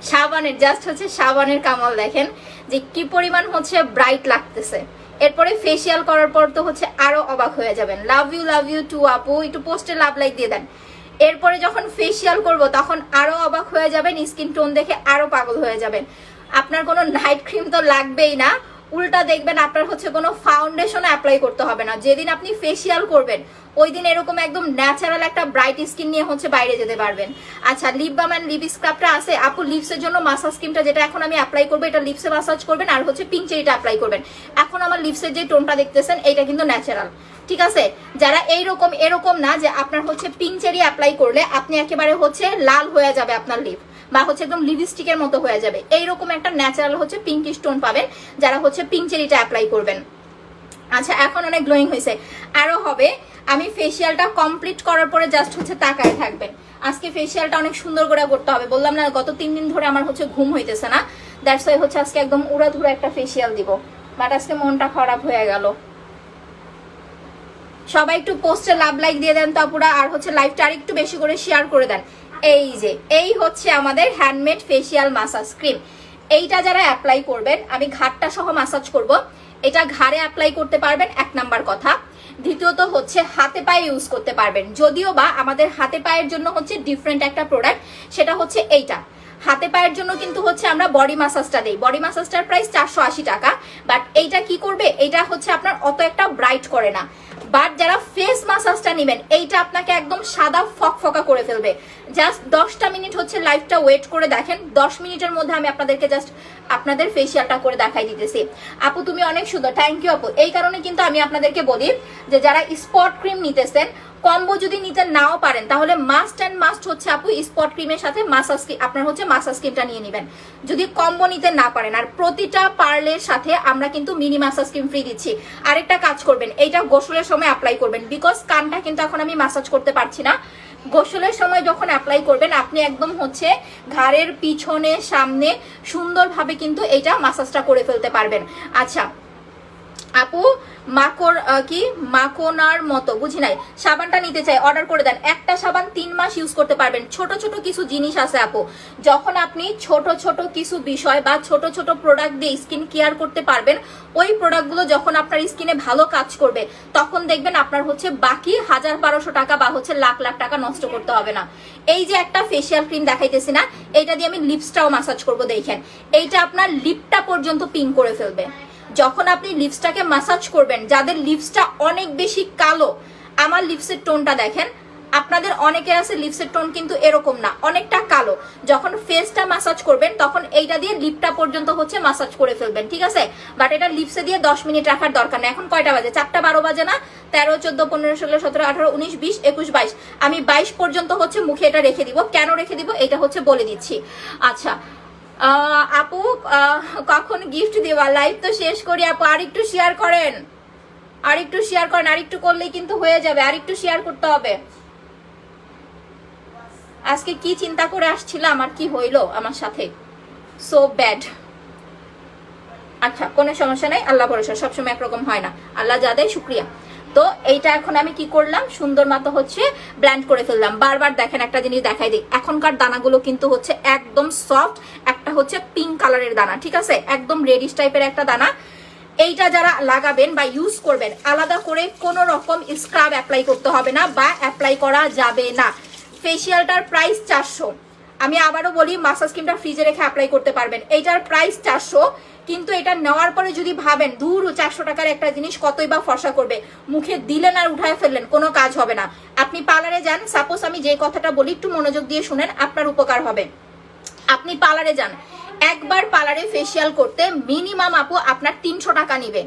সাবানের জাস্ট হচ্ছে সাবানের কামাল দেখেন যে কি পরিমাণ হচ্ছে ব্রাইট লাগতেছে। এরপরে ফেসিয়াল করার পর তো হচ্ছে আরো অবাক হয়ে যাবেন। লাভ ইউ টু আপু, একটু পোস্টে লাভ লাইক দিয়ে দেন। এরপরে যখন ফেসিয়াল করব তখন আরো অবাক হয়ে যাবেন, স্কিন টোন দেখে আরো পাগল হয়ে যাবেন। আপনার কোনো নাইট ক্রিম তো লাগবেই না, উল্টা দেখবেন আপনার হচ্ছে কোনো ফাউন্ডেশন অ্যাপ্লাই করতে হবে না। যেদিন আপনি ফেসিয়াল করবেন ওই দিন এরকম একদম ন্যাচারাল একটা ব্রাইট স্কিন নিয়ে হচ্ছে বাইরে যেতে পারবেন। আচ্ছা, লিপ বাম এন্ড লিপ স্ক্রাবটা আছে আপু, লিপসের জন্য মাসাজ ক্রিমটা যেটা এখন আমি অ্যাপ্লাই করবো এটা লিপসে মাসাজ করবেন, আর হচ্ছে পিঙ্ক চেরিটা অ্যাপ্লাই করবেন। এখন আমার লিপসের যে টোনটা দেখতেছেন এইটা কিন্তু ন্যাচারাল, ঠিক আছে? যারা এরকম না যে আপনার হচ্ছে পিঙ্ক চেরি অ্যাপ্লাই করলে আপনি একেবারে হচ্ছে লাল হয়ে যাবে আপনার লিপ, বা হচ্ছে একদম লিপস্টিকের মতো হয়ে যাবে, এইরকম একটা ন্যাচারাল হচ্ছে পিঙ্ক স্টোন পাবেন যারা হচ্ছে পিঙ্ক চেরিটা অ্যাপ্লাই করবেন। আচ্ছা, এখন অনেক গ্লোয়িং হয়েছে, আরো হবে। আমি ফেসিয়ালটা কমপ্লিট করার পরে জাস্ট হচ্ছে তাকায় থাকবেন। আজকে ফেসিয়ালটা অনেক সুন্দর করে করতে হবে, বললাম না গত 3 দিন ধরে আমার হচ্ছে ঘুম হইতেছে না, দ্যাটস ওয়াই হচ্ছে আজকে একদম উড়াধুরা একটা ফেসিয়াল দিব, বাট আজকে মনটা খারাপ হয়ে গেল। সবাই একটু পোস্টে লাভ লাইক দিয়ে দেন তো আপুরা, আর হচ্ছে লাইভটা আর একটু বেশি করে শেয়ার করে দেন। এই হচ্ছে আমাদের হ্যান্ডমেড ফেসিয়াল মাসাজ ক্রিম। এইটা যারা অ্যাপ্লাই করবেন, আমি ঘাড়টা সহ মাসাজ করব, এটা ঘাড়ে অ্যাপ্লাই করতে পারবেন, 1 নাম্বার কথা। দ্বিতীয়ত হচ্ছে হাতে পায়ে ইউজ করতে পারবেন, যদিও বা আমাদের হাতে পায়ের জন্য হচ্ছে ডিফারেন্ট একটা প্রোডাক্ট, সেটা হচ্ছে এইটা। হাতে পায়ের জন্য কিন্তু হচ্ছে আমরা বডি মাসাজটা দেই, বডি মাসাজটার প্রাইস 480 টাকা, বাট এইটা কি করবে, এইটা হচ্ছে আপনার অত একটা ব্রাইট করে না। বাট যারা ফেস মাসাজটা নেবেন এইটা আপনাকে একদম সাদা ফকফকা করে ফেলবে। জাস্ট 10টা মিনিট হচ্ছে লাইভটা ওয়েট করে দেখেন, 10 মিনিটের মধ্যে আমি আপনাদেরকে জাস্ট আপনাদের ফেসিয়ালটা করে দেখাই দিতেছি। আপু তুমি অনেক সুন্দর, থ্যাংক ইউ আপু। এই কারণে কিন্তু আমি আপনাদেরকে বলি যে যারা স্পট ক্রিম নিতেছেন, কম্বো যদি নিতে নাও পারেন তাহলে মাস্ট অ্যান্ড মাস্ট হচ্ছে আপু স্পট ক্রিমের সাথে মাসাজ আপনার হচ্ছে মাসাজ ক্রিমটা নিয়ে নেবেন যদি কম্বো নিতে না পারেন। আর প্রতিটা পার্লের সাথে আমরা কিন্তু মিনি মাসাজ ক্রিম ফ্রি দিচ্ছি। আরেকটা কাজ করবেন, এইটা গোসলের সময় অ্যাপ্লাই করবেন, বিকজ কানটা কিন্তু এখন আমি মাসাজ করতে পারছি না, গোসলের সময় যখন অ্যাপ্লাই করবেন আপনি একদম হচ্ছে ঘাড়ের পিছনে সামনে সুন্দরভাবে কিন্তু এটা মাসাজটা করে ফেলতে পারবেন। আচ্ছা আপু মাকোনার মতো বুঝি নাই, সাবানটা নিতে চাই, অর্ডার করে দেন। একটা সাবান 3 মাস ইউজ করতে পারবেন। ছোট ছোট কিছু জিনিস আছে আপু, যখন আপনি ছোট ছোট কিছু বিষয় বা ছোট ছোট প্রোডাক্ট দিয়ে স্কিন কেয়ার করতে পারবেন, ওই প্রোডাক্টগুলো যখন আপনার স্কিনে ভালো কাজ করবে তখন দেখবেন আপনার হচ্ছে বাকি 1000-1200 টাকা বা হচ্ছে লাখ লাখ টাকা নষ্ট করতে হবে না। এই যে একটা ফেসিয়াল ক্রিম দেখাইতেছি না, এইটা দিয়ে আমি লিপসটাও মাসাজ করবো। দেখেন এইটা আপনার লিপটা পর্যন্ত পিঙ্ক করে ফেলবে। যখন আপনি লিপসটাকে মাসাজ করবেন, যাদের লিপসটা অনেক বেশি কালো, আমার লিপসের টোনটা দেখেন, আপনাদের অনেকের আছে লিপসের টোন কিন্তু এরকম না, অনেকটা কালো। যখন ফেসটা মাসাজ করবেন তখন এইটা দিয়ে লিপটা পর্যন্ত হচ্ছে মাসাজ করে ফেলবেন, ঠিক আছে? বাট এটা লিপসে দিয়ে 10 মিনিট রাখার দরকার নেই। এখন কয়টা বাজে? 4টা 12 বাজে না? 13, 14, 15, 16, 17, 18, 19, 20, 21, 22। আমি 22 পর্যন্ত হচ্ছে মুখে এটা রেখে দিব। কেন রেখে দিব এটা হচ্ছে বলে দিচ্ছি। আচ্ছা আপু কখন গিফট দেওয়া? লাইভ তো শেষ করি আপু, আর একটু শেয়ার করেন, আর একটু শেয়ার করেন, আর একটু করলেই কিন্তু হয়ে যাবে, আর একটু শেয়ার করতে হবে। আজকে কি চিন্তা করে আসছিলাম আর কি হইলো আমার সাথে, সো ব্যাড। আচ্ছা কোনো সমস্যা নাই, আল্লাহ ভরসা, সবসময় একরকম হয় না, আল্লাহ যা দেয় শুক্রিয়া। তো এইটা এখন আমি কি করলাম, সুন্দর মতো হচ্ছে ব্লেন্ড করে ফেললাম। বারবার দেখেন একটা জিনিস দেখাই দিই, এখনকার দানাগুলো কিন্তু হচ্ছে একদম সফট, একটা হচ্ছে পিঙ্ক কালারের দানা, ঠিক আছে, একদম রেডিশ টাইপের একটা দানা। এইটা যারা লাগাবেন বা ইউজ করবেন, আলাদা করে কোনো রকম স্ক্রাব অ্যাপ্লাই করতে হবে না বা অ্যাপ্লাই করা যাবে না। ফেসিয়ালটার প্রাইস 400। আমি আবারও বলি, মাসাজ ক্রিমটা ফ্রিজে রেখে অ্যাপ্লাই করতে পারবেন। এইটার প্রাইস 400, কিন্তু এটা নেওয়ার পরে যদি ভাবেন দূর 400 টাকার একটা জিনিস কতই বা ফর্সা করবে, মুখে দিলেন আর উঠায় ফেললেন, কোনো কাজ হবে না। আপনি পার্লারে যান, সাপোজ আমি যে কথাটা বলি একটু মনোযোগ দিয়ে শুনেন, আপনার উপকার হবে। আপনি পার্লারে যান, একবার পার্লারে ফেসিয়াল করতে মিনিমাম আপু আপনার 300 টাকা নিবে,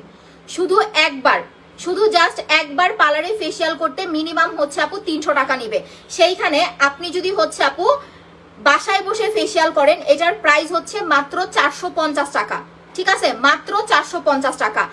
শুধু একবার, শুধু জাস্ট একবার পার্লারে ফেসিয়াল করতে মিনিমাম হচ্ছে আপু 300 টাকা নিবে। সেইখানে আপনি যদি হচ্ছে আপু বাসায় বসে ফেসিয়াল করেন, এটার প্রাইস হচ্ছে মাত্র 450 টাকা, ঠিক আছে, মাত্র 450 টাকা।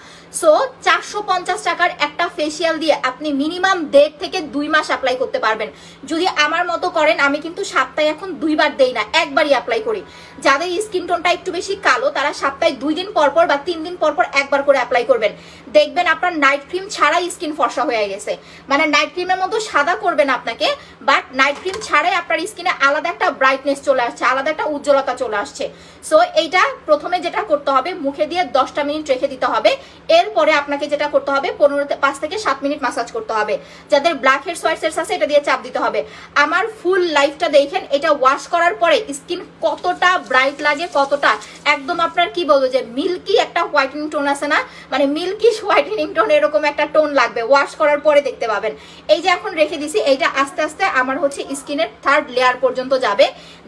সো 450 টাকার একটা ফেসিয়াল দিয়ে আপনি মিনিমাম 1.5 থেকে 2 মাস অ্যাপ্লাই করতে পারবেন। যদি আমার মতো করেন, আমি কিন্তু সপ্তাহে এখন 2 বার দেই না, একবারই অ্যাপ্লাই করি। যাদের স্কিন টোনটা একটু বেশি কালো তারা সপ্তাহে 2 দিন পর পর বা 3 দিন পর পর একবার করে অ্যাপ্লাই করবেন। দেখবেন আপনার নাইট ক্রিম ছাড়াই স্কিন ফর্সা হয়ে গেছে। মানে নাইট ক্রিমের মতো সাদা করবেন আপনাকে, বাট নাইট ক্রিম ছাড়াই আপনার স্কিনে আলাদা একটা ব্রাইটনেস চলে আসছে, আলাদা একটা উজ্জ্বলতা চলে আসছে। সো এইটা প্রথমে যেটা করতে হবে, মুখে দিয়ে 10টা মিনিট রেখে দিতে হবে। এরপরে আপনাকে যেটা করতে হবে 5 থেকে 7 মিনিট মাসাজ করতে হবে। যাদের ব্ল্যাক হেডস হোয়াইট হেডস আছে এটা দিয়ে চাপ দিতে হবে। আমার ফুল লাইফটা দেখেন, এটা ওয়াশ করার পরে স্কিন কতটা ব্রাইট লাগে, কতটা একদম আপনার কি বলবো যে মিল্কি একটা হোয়াইটেনিং টোন আছে না, মানে মিল্কি হোয়াইটেনিং টোন এরকম একটা টোন লাগবে ওয়াশ করার পরে, দেখতে পাবেন। এই যে এখন রেখে দিছি, এইটা আস্তে আস্তে আমার হচ্ছে স্কিনের 3rd লেয়ার পর্যন্ত যাবে।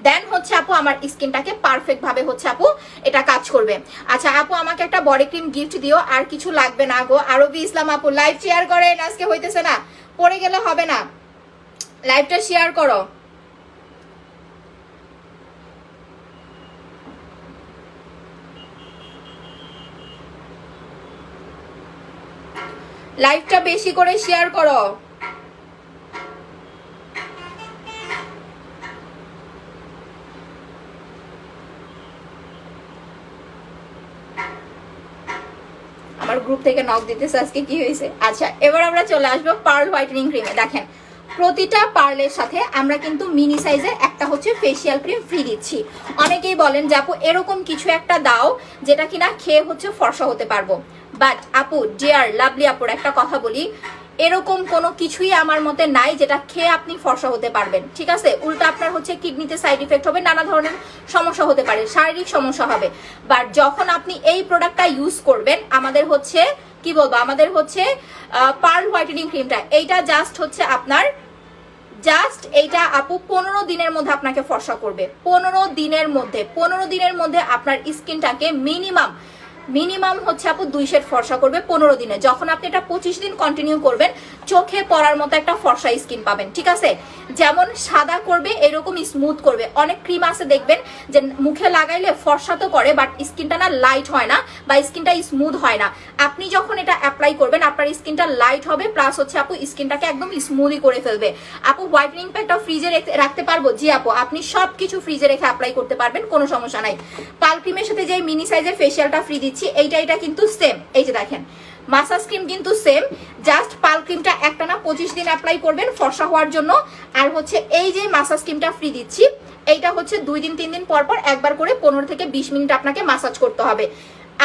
দেন হচ্ছে আপু আমার স্কিনটাকে পারফেক্ট ভাবে হচ্ছে আপু এটা কাজ করবে। আচ্ছা আপু আমাকে একটা বডি ক্রিম গিফট দিও, আর কিছু লাগবে না গো। আরবি ইসলাম আপু লাইভ শেয়ার করেন, আজকে হইতেছে না, পড়ে গেলে হবে না, লাইভটা শেয়ার করো। লাইভটা বেশি করে শেয়ার করো। আমার গ্রুপ থেকে নক দিতেছে, আজকে কি হয়েছে। আচ্ছা এবার আমরা চলে আসবো পার্ল হোয়াইটেনিং ক্রিমে। দেখেন প্রতিটা পার্লের সাথে আমরা কিন্তু মিনি সাইজের একটা হচ্ছে ফেসিয়াল ক্রিম ফ্রি দিচ্ছি। অনেকেই বলেন যে আপু এরকম কিছু একটা দাও যেটা কিনা খেয়ে হচ্ছে ফর্সা হতে পারবো। বাট আপু ডিয়ার লাভলি আপুর একটা কথা বলি, এরকম কোনো কিছুই আমার মতে নাই যেটা খেয়ে আপনি ফর্সা হতে পারবেন, ঠিক আছে। উল্টা আপনার হচ্ছে কিডনিতে সাইড ইফেক্ট হবে, নানা ধরনের সমস্যা হতে পারে, শারীরিক সমস্যা হবে। বাট যখন আপনি এই প্রোডাক্টটা ইউজ করবেন, আমাদের হচ্ছে কি বলবো, আমাদের হচ্ছে পার্ল হোয়াইটেনিং ক্রিমটা, এইটা জাস্ট হচ্ছে আপনার এইটা আপু 15 দিনের মধ্যে আপনাকে ফর্সা করবে। 15 দিনের মধ্যে আপনার স্কিনটাকে মিনিমাম হচ্ছে আপু 2 শেড ফর্সা করবে 15 দিনে। যখন আপনি এটা 25 দিন কন্টিনিউ করবেন, চোখে পড়ার মতো একটা ফর্সা স্কিন পাবেন, ঠিক আছে? যেমন সাদা করবে এরকম স্মুথ করবে। অনেক ক্রিম আছে দেখবেন যে মুখে লাগাইলে ফর্সা তো করে বাট স্কিনটা না লাইট হয় না বা স্কিনটা স্মুথ হয় না। আপনি যখন এটা অ্যাপ্লাই করবেন আপনার স্কিনটা লাইট হবে, প্লাস হচ্ছে আপু স্কিনটাকে একদম স্মুথই করে ফেলবে। আপু হোয়াইটেনিং প্যাকটা ফ্রিজে রাখতে পারবো? জি আপু, আপনি সবকিছু ফ্রিজে রেখে অ্যাপ্লাই করতে পারবেন, কোনো সমস্যা নাই। পাল ক্রিমের সাথে যে মিনি সাইজের ফেশিয়ালটা ফ্রি দিচ্ছি এটা কিন্তু সেম। এই যে দেখেন মাসাজ ক্রিম কিন্তু সেম, জাস্ট পাল ক্রিমটা একটানা 25 দিন অ্যাপ্লাই করবেন ফর্সা হওয়ার জন্য। আর হচ্ছে এই যে মাসাজ ক্রিমটা ফ্রি দিচ্ছি এইটা হচ্ছে 2 দিন 3 দিন পর পর একবার করে 15 থেকে 20 মিনিট আপনাকে মাসাজ করতে হবে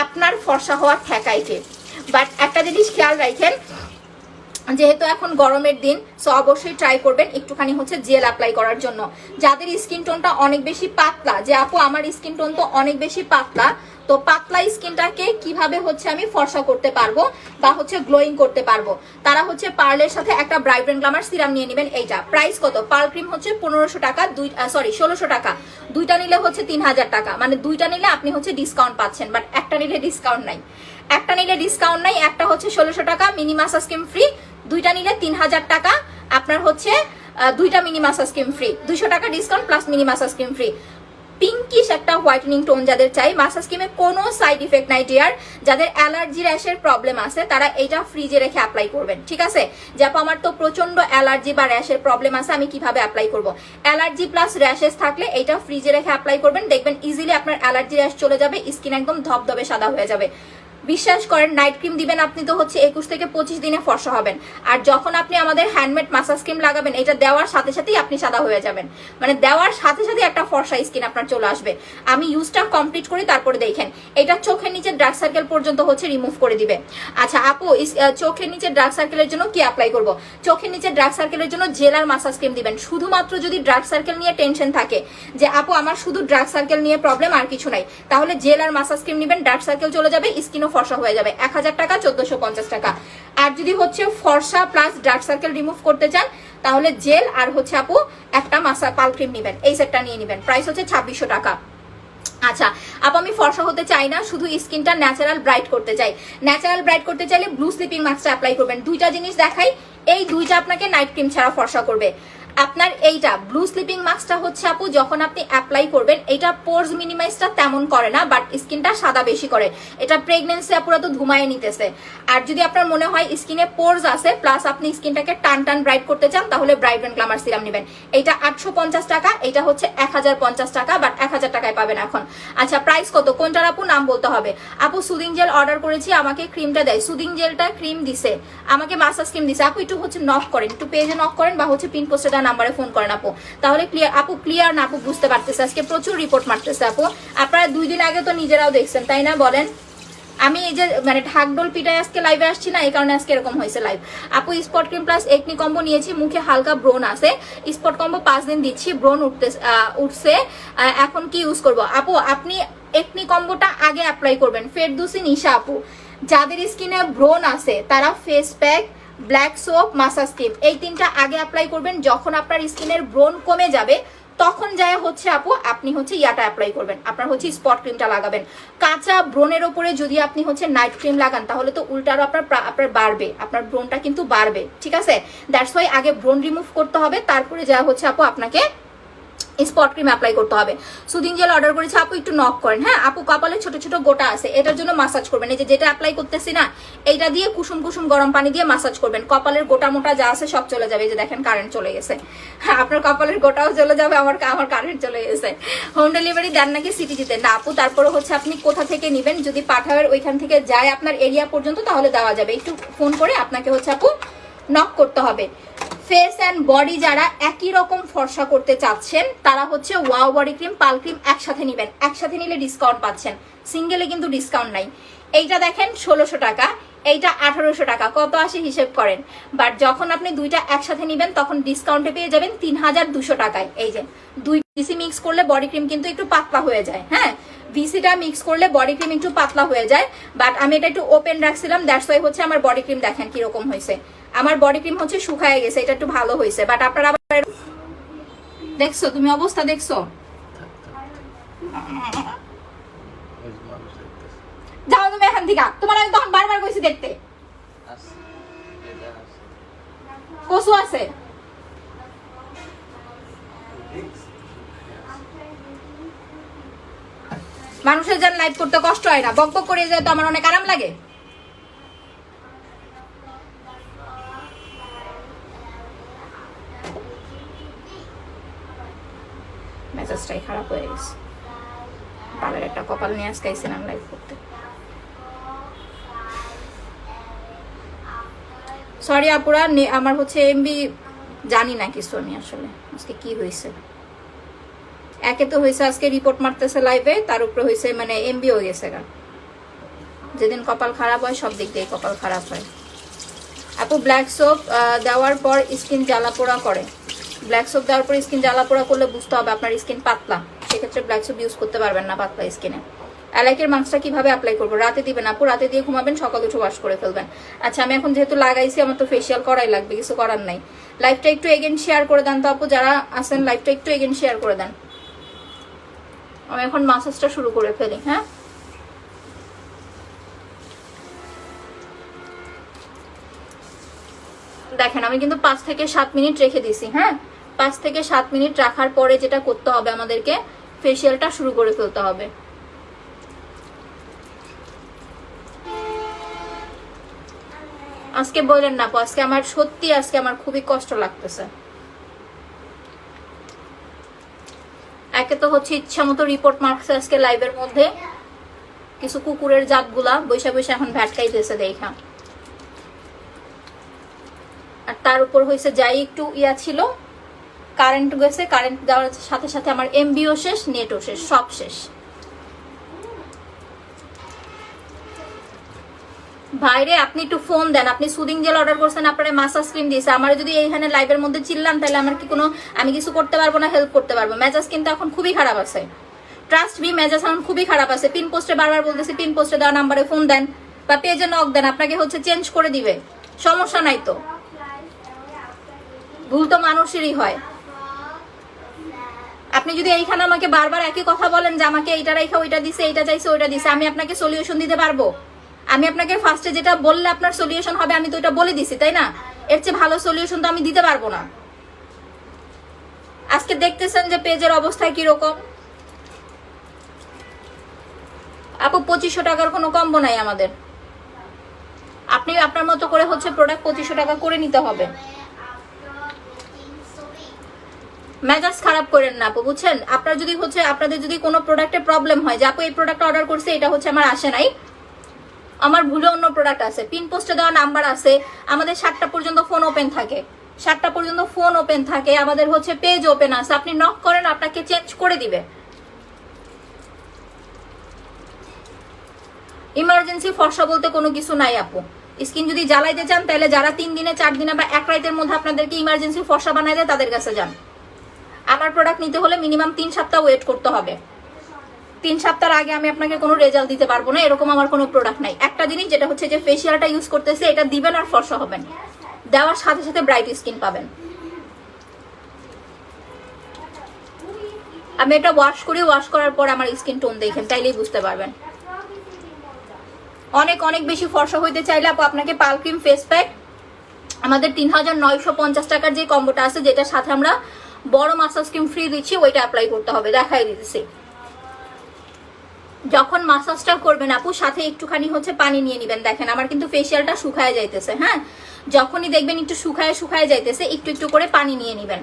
আপনার ফর্সা হওয়ার ঠেকাইতে। বাট একটা জিনিস খেয়াল রাখেন, যেহেতু এখন গরমের দিন, সো অবশ্যই ট্রাই করবেন একটুখানি হচ্ছে জেল অ্যাপ্লাই করার জন্য। যাদের স্কিন টোনটা অনেক বেশি পাতলা, যে আপু আমার স্কিন টোন তো অনেক বেশি পাতলা, তো পাতলা স্কিনটাকে কিভাবে হচ্ছে আমি ফর্সা করতে পারবো বা হচ্ছে গ্লোয়িং করতে পারবো, তারা হচ্ছে পার্লের সাথে একটা ব্রাইট গ্ল্যামার সিরাম নিয়ে নেবেন। এইটা প্রাইস কত? পার্ল ক্রিম হচ্ছে 1500 টাকা, 1600 টাকা, দুইটা নিলে হচ্ছে 3000 টাকা। মানে দুইটা নিলে আপনি হচ্ছে ডিসকাউন্ট পাচ্ছেন, বাট একটা নিলে ডিসকাউন্ট নাই। একটা নিলে ডিসকাউন্ট নাই, একটা হচ্ছে 1600 টাকা মিনি মাসাজ ক্রিম ফ্রি, দুইটা নিলে 3000 টাকা আপনার হচ্ছে দুইটা মিনি মাসাজ ক্রিম ফ্রি, 200 টাকা discount plus mini massage cream free. Pinkish একটা হোয়াইটেনিং টোন যাদের চাই, মাসাজ ক্রিমে কোনো সাইড ইফেক্ট নাই ডিয়ার। যাদের অ্যালার্জি র্যাশের প্রবলেম আছে তারা এটা ফ্রিজে রেখে অ্যাপ্লাই করবেন, ঠিক আছে? যে আপু আমার তো প্রচন্ড অ্যালার্জি বা র্যাশের প্রবলেম আছে, আমি কিভাবে অ্যাপ্লাই করব? অ্যালার্জি প্লাস র্যাশেস থাকলে এটা ফ্রিজে রেখে অ্যাপ্লাই করবেন, দেখবেন ইজিলি আপনার অ্যালার্জি র্যাশ চলে যাবে, স্কিন একদম ধবধবে সাদা হয়ে যাবে। বিশ্বাস করেন, নাইট ক্রিম দিবেন আপনি তো হচ্ছে 21 থেকে 25 দিনে ফর্সা হবেন। আর যখন আপনি আমাদের হ্যান্ডমেড মাসাজ ক্রিম লাগাবেন এটা দেওয়ার সাথে সাথেই আপনি সাদা হয়ে যাবেন, মানে দেওয়ার সাথে সাথে একটা ফর্সা স্কিন আপনার চলে আসবে। আমি ইউজটা কমপ্লিট করি তারপরে দেখেন এটা চোখের নিচে ডার্ক সার্কেল পর্যন্ত হচ্ছে রিমুভ করে দিবে। আচ্ছা আপু চোখের নিচে ডার্ক সার্কেলের জন্য কি অ্যাপ্লাই করব? চোখের নিচে ডার্ক সার্কেলের জন্য জেল আর মাসাজ ক্রিম দিবেন। শুধুমাত্র যদি ডার্ক সার্কেল নিয়ে টেনশন থাকে যে আপু আমার শুধু ডার্ক সার্কেল নিয়ে প্রবলেম আর কিছু নাই, তাহলে জেল আর মাসাজ ক্রিম নেবেন, ডার্ক সার্কেল চলে যাবে, স্কিনও ফর্সা হয়ে যাবে। 1000 টাকা 1450 টাকা। আর যদি হচ্ছে ফর্সা প্লাস ডার্ক সার্কেল রিমুভ করতে চান তাহলে জেল আর হচ্ছে আপু একটা পাল ক্রিম নেবেন, এই সেটটা নিয়ে নেবেন, প্রাইস হচ্ছে 2600 টাকা। আচ্ছা আপু আমি ফর্সা হতে চাই না, শুধু স্কিনটা ন্যাচারাল ব্রাইট করতে চাই। ন্যাচারাল ব্রাইট করতে চাইলে ব্লু স্লিপিং মাস্কটা অ্যাপ্লাই করবেন। দুইটা জিনিস দেখাই, এই দুইটা আপনাকে নাইট ক্রিম ছাড়া ফর্সা করবে। আপনার এইটা ব্লু স্লিপিং মাস্কটা হচ্ছে আপু যখন আপনি অ্যাপ্লাই করবেন এটা পোরস মিনিমাইজটা তেমন করে না, বাট স্কিনটা সাদা বেশি করে। এটা প্রেগনেন্সি আপুরা তো ধুমায়ে নিতেছে। আর যদি আপনার মনে হয় স্কিনে পোরস আছে প্লাস আপনি স্কিনটাকে টান টান ব্রাইট করতে চান তাহলে ব্রাইট এন্ড গ্ল্যামার সিরাম নেবেন। এটা 850 টাকা, এটা হচ্ছে 1050 টাকা, বাট 1000 টাকায় পাবেন এখন। আচ্ছা প্রাইস কত? কোনটার আপু নাম বলতে হবে? আপু সুদিং জেল অর্ডার করেছি, আমাকে ক্রিমটা দেয়। সুদিং জেলটা ক্রিম দিছে, আমাকে মাসাজ ক্রিম দিছে। আপু একটু হচ্ছে নক করেন, একটু পেজে নক করেন বা হচ্ছে পিন পোস্টে দেওয়া নাম্বারে ফোন করেন আপু, তাহলে ক্লিয়ার। আপু ক্লিয়ার না আপু? বুঝতে পারতেছে আজকে প্রচুর রিপোর্ট মারতেছে আপু। আপনারা 2 দিন আগে তো নিজেরাও দেখছেন তাই না বলেন? আমি এই যে মানে ঢাকডোল পিটায় আজকে লাইভে আসছি না, এই কারণে আজকে এরকম হয়েছে লাইভ। আপু spot cream plus acne combo নিয়েছি, মুখে হালকা ব্রোন আছে, স্পট কম্বো 5 দিন দিচ্ছি, ব্রোন উঠছে, এখন কি ইউজ করব? আপু আপনি একনি কম্বোটা আগে অ্যাপ্লাই করবেন। ফেরদৌসী নিশা আপু, যাদের স্কিনে ব্রোন আছে তারা face pack, black soap, massage cream এই তিনটা আগে অ্যাপ্লাই করবেন। যখন আপনার স্কিনের ব্রোন কমে যাবে তখন যায় হচ্ছে আপু আপনি হচ্ছে ইয়াটা অ্যাপ্লাই করবেন, আপনার হচ্ছে স্পট ক্রিমটা লাগাবেন। কাঁচা ব্রোনের ওপরে যদি আপনি হচ্ছে নাইট ক্রিম লাগান তাহলে তো উল্টারও আপনার বাড়বে, আপনার ব্রোনটা কিন্তু বাড়বে, ঠিক আছে? দ্যাটস ওয়াই আগে ব্রোন রিমুভ করতে হবে, তারপরে যা হচ্ছে আপু আপনাকে স্পট ক্রিম অ্যাপ্লাই করতে হবে। সুদিং জেল অর্ডার করেছে আপু, একটু নক করেন। হ্যাঁ আপু কপালে ছোট ছোট গোটা আছে, এটার জন্য মাসাজ করবেন। এই যে যেটা অ্যাপ্লাই করতেছি না এইটা দিয়ে কুসুম কুসুম গরম পানি দিয়ে মাসাজ করবেন, কপালের গোটা মোটা যা আছে সব চলে যাবে। এই যে দেখেন কারেন্ট চলে গেছে, হ্যাঁ আপনার কপালের গোটাও চলে যাবে, আমার কারেন্ট চলে গেছে। হোম ডেলিভারি দেন নাকি সিটি দিতে? না আপু, তারপরে হচ্ছে আপনি কোথা থেকে নেবেন, যদি পাঠাওয়ের ওইখান থেকে যায় আপনার এরিয়া পর্যন্ত তাহলে দেওয়া যাবে। একটু ফোন করে আপনাকে হচ্ছে আপু নক করতে হবে। ফেস অ্যান্ড বডি যারা একই রকম ফর্সা করতে চাচ্ছেন তারা হচ্ছে ওয়াও বডি ক্রিম, পাল ক্রিম একসাথে নেবেন, একসাথে নিলে ডিসকাউন্ট পাচ্ছেন, সিঙ্গেলে কিন্তু ডিসকাউন্ট নাই। এইটা দেখেন 1600 টাকা, এইটা 1800 টাকা, কত আসে হিসেব করেন। বাট যখন আপনি দুইটা একসাথে নেবেন তখন ডিসকাউন্টে পেয়ে যাবেন 3200 টাকায়। এই যে দুই ভিসি মিক্স করলে বডি ক্রিম কিন্তু একটু পাতলা হয়ে যায়, হ্যাঁ ভিসিটা মিক্স করলে বডি ক্রিম একটু পাতলা হয়ে যায়, বাট আমি এটা একটু ওপেন রাখছিলাম, দ্যাটস ওয়াই হচ্ছে আমার বডি ক্রিম দেখেন কিরকম হয়েছে। আমার বডি ক্রিম হচ্ছে শুকায় গেছে, এটা একটু ভালো হয়েছে, বাট আপনারা আবার দেখছো, তুমি অবস্থা দেখছো। যাও তুমি এখান থেকে, তোমার আমি তখন বারবার কইছি দেখতে। কচু আছে? মানুষের যেন লাইভ করতে কষ্ট হয় না, বক বক করে যায় তো আমার অনেক আরাম লাগে। মেজাজটাই খারাপ হয়ে গেছে। বালের একটা কপাল নিয়ে আজকে আইছিলাম লাইভ করতে। সরি আপুরা, আমার হচ্ছে এমবি জানি না কিছু আমি আসলে আজকে কি হয়েছে। একে তো হয়েছে আজকে রিপোর্ট মারতেছে লাইভে, তার উপরে হয়েছে মানে এমবি হয়ে গেছে গা। যেদিন কপাল খারাপ হয় সব দিক দিয়ে কপাল খারাপ হয়। আপু ব্ল্যাক সোপ দেওয়ার পর স্কিন জ্বালা পোড়া করে। ব্ল্যাক সোপ দেওয়ার পর স্কিন জ্বালা পোড়া করলে বুঝতে হবে আপনার স্কিন পাতলা, সেক্ষেত্রে ব্ল্যাক সোপ ইউজ করতে পারবেন না পাতলা স্কিনে। অ্যালাইকের মাস্কটা কিভাবে অ্যাপ্লাই করবো? রাতে দিবেন আপু, রাতে দিয়ে ঘুমাবেন, সকাল উঠে ওয়াশ করে ফেলবেন। আচ্ছা আমি এখন যেহেতু লাগাইছি আমার তো ফেসিয়াল করাই লাগবে, কিছু করার নাই। লাইভটা একটু এগেন শেয়ার করে দেন তো আপু, যারা আছেন লাইভটা একটু এগেন শেয়ার করে দেন। আমি এখন মাসাজটা শুরু করে ফেলি। হ্যাঁ দেখেন আমি কিন্তু 5 থেকে 7 মিনিট রেখে দিছি। হ্যাঁ 5 থেকে 7 মিনিট রাখার পরে যেটা করতে হবে আমাদেরকে ফেসিয়ালটা শুরু করে ফেলতে হবে। আজকে বলেন না আপু, আজকে আমার সত্যি আজকে আমার খুবই কষ্ট লাগতেছে। একে তো হচ্ছে ইচ্ছা মতো রিপোর্ট মার্কস আজকে লাইভের মধ্যে, কিছু কুকুরের জাতগুলা বৈশা বৈশা এখন ভ্যাটকাইতেছে দেখা। আর তার উপর হয়েছে যাই একটু ইয়া ছিল, কারেন্ট গেছে, কারেন্ট দেওয়ার সাথে সাথে আমার এমবিও শেষ, নেটও শেষ, সব শেষ। ভাইরে আপনি একটু ফোন দেন, আপনি সুদিং জেল অর্ডার করছেন, আপনারা মাসাজ ক্রিম দিয়েছে, আমার যদি এইখানে লাইভের মধ্যে চিল্লান তাহলে আমার কি কোনো, আমি কিছু করতে পারবো না, হেল্প করতে পারবো? মেজাজ কিন্তু এখন খুবই খারাপ আছে, ট্রাস্ট মি, মেজাজ এখন খুবই খারাপ আছে। পিন পোস্টে বারবার বলতেছি, পিন পোস্টে দেওয়া নাম্বারে ফোন দেন বা পেজে নক দেন, আপনাকে হচ্ছে চেঞ্জ করে দিবে, সমস্যা নাই তো। ভুল তো মানুষেরই হয়। আপনি যদি এইখানে আমাকে বারবার একই কথা বলেন যে আমাকে এইটা রেখা ওইটা দিছে, এইটা চাইছে ওইটা দিছে, আমি আপনাকে সলিউশন দিতে পারবো? আমি আপনাকে ফার্স্টে যেটা বললে আপনার সলিউশন হবে আমি তো এটা বলে দিছি, তাই না? এর চেয়ে ভালো সলিউশন তো আমি দিতে পারবো না। আজকে দেখতেছেন যে পেজের অবস্থা কিরকম। আপু 2500 টাকার কোনো কম্বো নাই আমাদের, আপনি আপনার মতো করে হচ্ছে প্রোডাক্ট 2500 টাকা করে নিতে হবে। মেজাজ খারাপ করেন না আপু, বুঝছেন? আপনার যদি হচ্ছে আপনাদের যদি কোনো প্রোডাক্টে প্রবলেম হয় যে আপু এই প্রোডাক্ট অর্ডার করছে এটা হচ্ছে আমার আসে নাই, আমার ভুলে অন্য প্রোডাক্ট আছে, পিন পোস্টে দেওয়া নাম্বার আছে, আমাদের 7টা পর্যন্ত ফোন ওপেন থাকে, 7টা পর্যন্ত ফোন ওপেন থাকে, আমাদের হচ্ছে পেজ ওপেন আছে, আপনি নক করেন আপনাকে চেঞ্জ করে দিবে। ইমার্জেন্সি ফর্সা বলতে কোনো কিছু নাই আপু। স্কিন যদি জ্বালাইতে চান তাহলে যারা 3 দিনে 4 দিনে বা 1 রাতের মধ্যে আপনাদেরকে ইমার্জেন্সি ফর্সা বানাই দেয় তাদের কাছে যান। আমার প্রোডাক্ট নিতে হলে মিনিমাম 3 সপ্তাহ ওয়েট করতে হবে। 3 সপ্তাহের আগে আমি আপনাকে কোনো রেজাল্ট দিতে পারবো না, এরকম আমার কোনো প্রোডাক্ট নাই। একটা জিনিস যেটা হচ্ছে যে ফেসিয়ালটা ইউজ করতেছে এটা দিবেন আর ফর্সা হবেন, দেওয়ার সাথে সাথে ব্রাইট স্কিন পাবেন। আমি এটা ওয়াশ করি, ওয়াশ করার পর আমার স্কিন টোন দেখেন, তাইলেই বুঝতে পারবেন। অনেক অনেক বেশি ফর্সা হইতে চাইলে আপু আপনাকে পাল ক্রিম ফেস প্যাক আমাদের 3950 টাকার যে কম্বোটা আছে, যেটার সাথে আমরা বড় মাসাজ ক্রিম ফ্রি দিচ্ছি, ওইটা অ্যাপ্লাই করতে হবে। দেখাই দিতেছি। যখন মাসাজটা করবেন আপু সাথে একটুখানি হচ্ছে পানি নিয়ে নেবেন। দেখেন আমার কিন্তু ফেসিয়ালটা শুকায় যাইতেছে। হ্যাঁ যখনই দেখবেন একটু শুকায় যাইতেছে একটু একটু করে পানি নিয়ে নেবেন।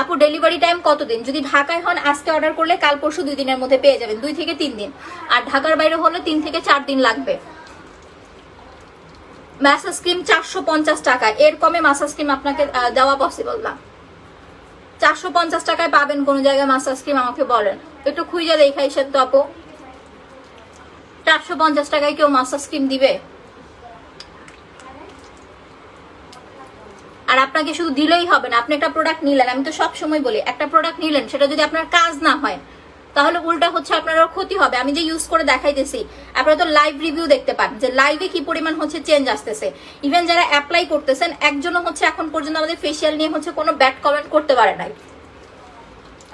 আপু ডেলিভারি টাইম কতদিন? যদি ঢাকায় হন আজকে অর্ডার করলে কাল পরশু 2 দিনের মধ্যে পেয়ে যাবেন, 2 থেকে 3 দিন। আর ঢাকার বাইরে হলে 3 থেকে 4 দিন লাগবে। মাসাজ ক্রিম 450 টাকা, এর কমে মাসাজ ক্রিম আপনাকে দেওয়া পসিবল না। 450 টাকায় পাবেন কোন জায়গায় মাসাজ ক্রিম? আমাকে বলেন একটু খুঁজে দেখাইছেন তো আপু। 450 টাকায় কেউ মাসাজ ক্রিম দিবে? আর আপনাকে শুধু দিলেই হবে না, আপনি একটা প্রোডাক্ট নিলেন, আমি তো সব সময় বলি একটা প্রোডাক্ট নিলেন সেটা যদি আপনার কাজ না হয় তাহলে উল্টা হচ্ছে আপনারও ক্ষতি হবে। আমি যে ইউজ করে দেখাইতেছি আপনারা তো লাইভ রিভিউ দেখতে পান যে লাইভে কি পরিমাণ হচ্ছে চেঞ্জ আসতেছে। ইভেন যারা অ্যাপ্লাই করতেছেন একজনও হচ্ছে এখন পর্যন্ত আমাদের ফেসিয়াল নিয়ে হচ্ছে কোনো ব্যাড কমেন্ট করতে পারে নাই।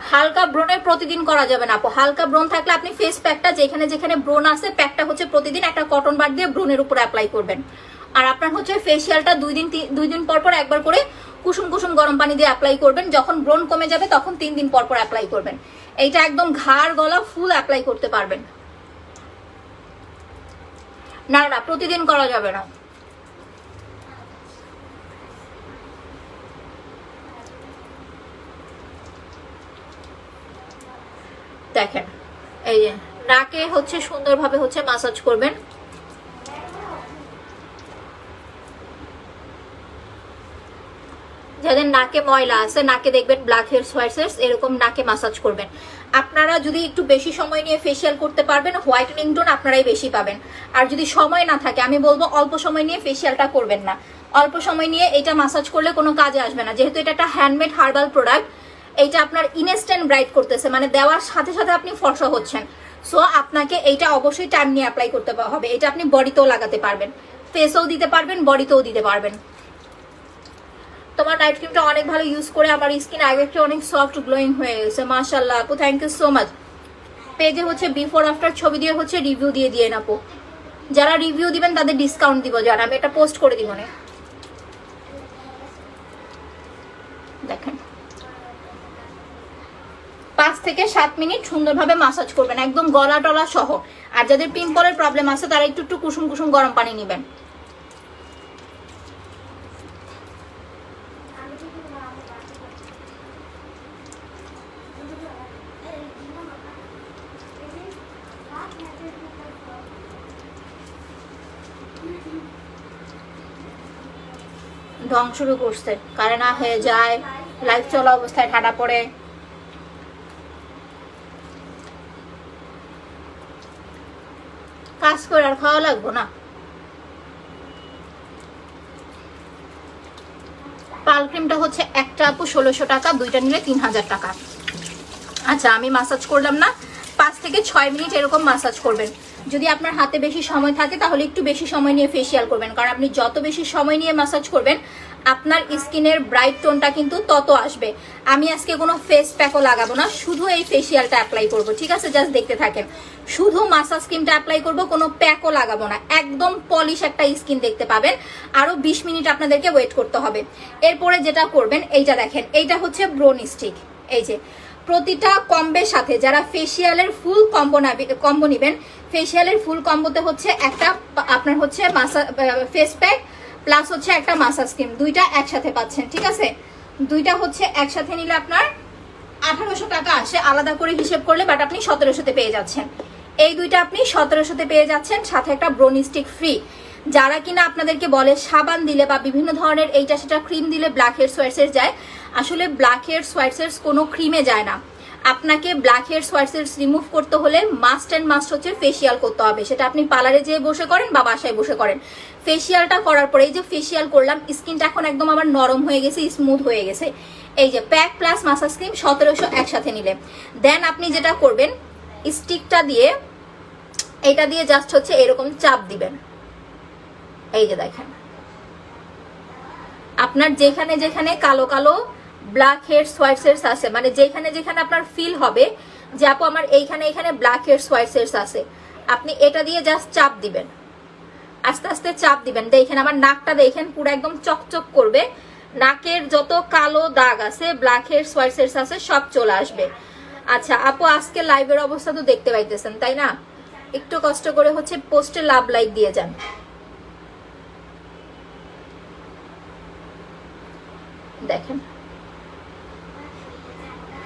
হালকা ব্রণের প্রতিদিন করা যাবে না আপু। হালকা ব্রণ থাকলে আপনি ফেস প্যাকটা যেখানে যেখানে ব্রণ আছে প্যাকটা হচ্ছে প্রতিদিন একটা কটন বার দিয়ে ব্রণের উপরে অ্যাপ্লাই করবেন। আর আপনার হচ্ছে ফেসিয়ালটা 2 দিন পর পর একবার করে কুসুম কুসুম গরম পানি দিয়ে অ্যাপ্লাই করবেন। যখন ব্রণ কমে যাবে তখন 3 দিন পর পর অ্যাপ্লাই করবেন। এইটা একদম ঘাড় গলা ফুল অ্যাপ্লাই করতে পারবেন। না না, প্রতিদিন করা যাবে না। দেখেন এই যে নাকে হচ্ছে সুন্দরভাবে হচ্ছে মাসাজ করবেন। যাদের নাকে ময়লা আছে, নাকে দেখবেন ব্ল্যাক হেডস হোয়াইট হেডস, এরকম নাকে মাসাজ করবেন। আপনারা যদি একটু বেশি সময় নিয়ে ফেসিয়াল করতে পারবেন, হোয়াইটেনিং টোন আপনারাই বেশি পাবেন। আর যদি সময় না থাকে, আমি বলবো অল্প সময় নিয়ে ফেসিয়ালটা করবেন না। অল্প সময় নিয়ে এটা মাসাজ করলে কোনো কাজে আসবে না, যেহেতু এটা একটা হ্যান্ডমেড হার্বাল প্রোডাক্ট। এইটা আপনার ইনস্ট্যান্ট ব্রাইট করতেছে, মানে দেওয়ার সাথে সাথে আপনি ফর্সা হচ্ছেন। সো আপনাকে এইটা অবশ্যই টাইম নিয়ে অ্যাপ্লাই করতে হবে। এটা আপনি বডিতেও লাগাতে পারবেন, ফেসেও দিতে পারবেন, বডিতেও দিতে পারবেন। তোমার নাইট ক্রিমটা অনেক ভালো ইউজ করে আমার স্কিন আগে থেকে অনেক সফট গ্লোয়িং হয়ে গেছে, মাশাআল্লাহ আপু, থ্যাংক ইউ সো মাচ। পেজে হচ্ছে বিফোর আফটার ছবি দিয়ে হচ্ছে রিভিউ দিয়ে না আপু। যারা রিভিউ দিবেন তাদের ডিসকাউন্ট দিব, যারা আমি এটা পোস্ট করে দিব না। দেখেন 5 থেকে 7 মিনিট সুন্দরভাবে মাসাজ করবেন, একদম গলা টলা সহ। আর যাদের পিম্পলের প্রবলেম আছে তারা একটু একটু কুসুম কুসুম গরম পানি নেবেন। ঢং শুরু করছে, কারেন্ট না হয়ে যায়, লাইফ চলা অবস্থায় ঠাডা পড়ে। কাজ করে আর খাওয়া লাগবো না। পাল ক্রিমটা হচ্ছে একটা আপু 1600 টাকা, দুইটা নিলে 3000 টাকা। আচ্ছা আমি মাসাজ করলাম না, 5 থেকে 6 মিনিট এরকম মাসাজ করবেন। যদি আপনার হাতে বেশি সময় থাকে তাহলে একটু বেশি সময় নিয়ে ফেসিয়াল করবেন, কারণ আপনি যত বেশি সময় নিয়ে মাসাজ করবেন আপনার স্কিনের ব্রাইট টোনটা কিন্তু তত আসবে। আমি আজকে কোনো ফেস প্যাকও লাগাবো না, শুধু এই ফেসিয়ালটা অ্যাপ্লাই করব, ঠিক আছে? জাস্ট দেখতে থাকেন, শুধু মাসাজ ক্রিমটা অ্যাপ্লাই করব, কোনো প্যাকও লাগাবো না। একদম পলিশ একটা স্কিন দেখতে পাবেন। আরো 20 মিনিট আপনাদেরকে ওয়েট করতে হবে। এরপরে যেটা করবেন, এইটা দেখেন, এইটা হচ্ছে ব্রোন স্টিক। এই যে প্রতিটা কম্বের সাথে যারা ফেসিয়ালের ফুল কম্বো নেবেন, ফেসিয়ালের ফুল কম্বোতে হচ্ছে একটা আপনার হচ্ছে ফেস প্যাক প্লাস হচ্ছে একটা মাসাজ ক্রিম, দুইটা একসাথে পাচ্ছেন, ঠিক আছে? দুইটা হচ্ছে একসাথে নিলে আপনার 1800 টাকা আসে আলাদা করে হিসেব করলে, বাট আপনি 1700-তে পেয়ে যাচ্ছেন। এই দুইটা আপনি 1700-তে পেয়ে যাচ্ছেন, সাথে একটা ব্রোন স্টিক ফ্রি। যারা কিনা আপনাদেরকে বলে সাবান দিলে বা বিভিন্ন ধরনের এইটা সেটা ক্রিম দিলে ব্ল্যাক হেডস হোয়াইট হেডস যায়, আসলে ব্ল্যাক হেডস হোয়াইট হেডস কোনো ক্রিমে যায় না। আপনাকে black heads white heads remove করতে হলে মাস্ট অ্যান্ড মাস্ট হচ্ছে ফেসিয়াল করতে হবে। সেটা আপনি পার্লারে যেয়ে বসে করেন বা বাসায় বসে করেন। ফেসিয়ালটা করার পরে এই যে ফেসিয়াল করলাম, স্কিনটা এখন একদম আমার নরম হয়ে গেছে, স্মুথ হয়ে গেছে। এই যে প্যাক প্লাস মাসাজ ক্রিম 1700 একসাথে নিলে, দেন আপনি যেটা করবেন, স্টিকটা দিয়ে এটা দিয়ে জাস্ট হচ্ছে এরকম চাপ দিবেন। এই যে দেখেন, আপনার যেখানে যেখানে কালো কালো ব্ল্যাক হেডস হোয়াইট হেডস আছে, মানে যেখানে যেখানে আপনার ফিল হবে যে আপু আমার এইখানে এখানে ব্ল্যাক হেডস হোয়াইট হেডস আছে, আপনি এটা দিয়ে জাস্ট চাপ দিবেন, আস্তে আস্তে চাপ দিবেন। দেখেন আমার নাকটা দেখেন পুরো একদম চকচক করবে। নাকের যত কালো দাগ আছে, ব্ল্যাক হেডস হোয়াইট হেডস আছে, সব চলে আসবে। আচ্ছা আপু আজকে লাইভের অবস্থা তো দেখতে পাইতেছেন তাই না? একটু কষ্ট করে হচ্ছে পোস্টে লাভ লাইক দিয়ে যান। দেখেন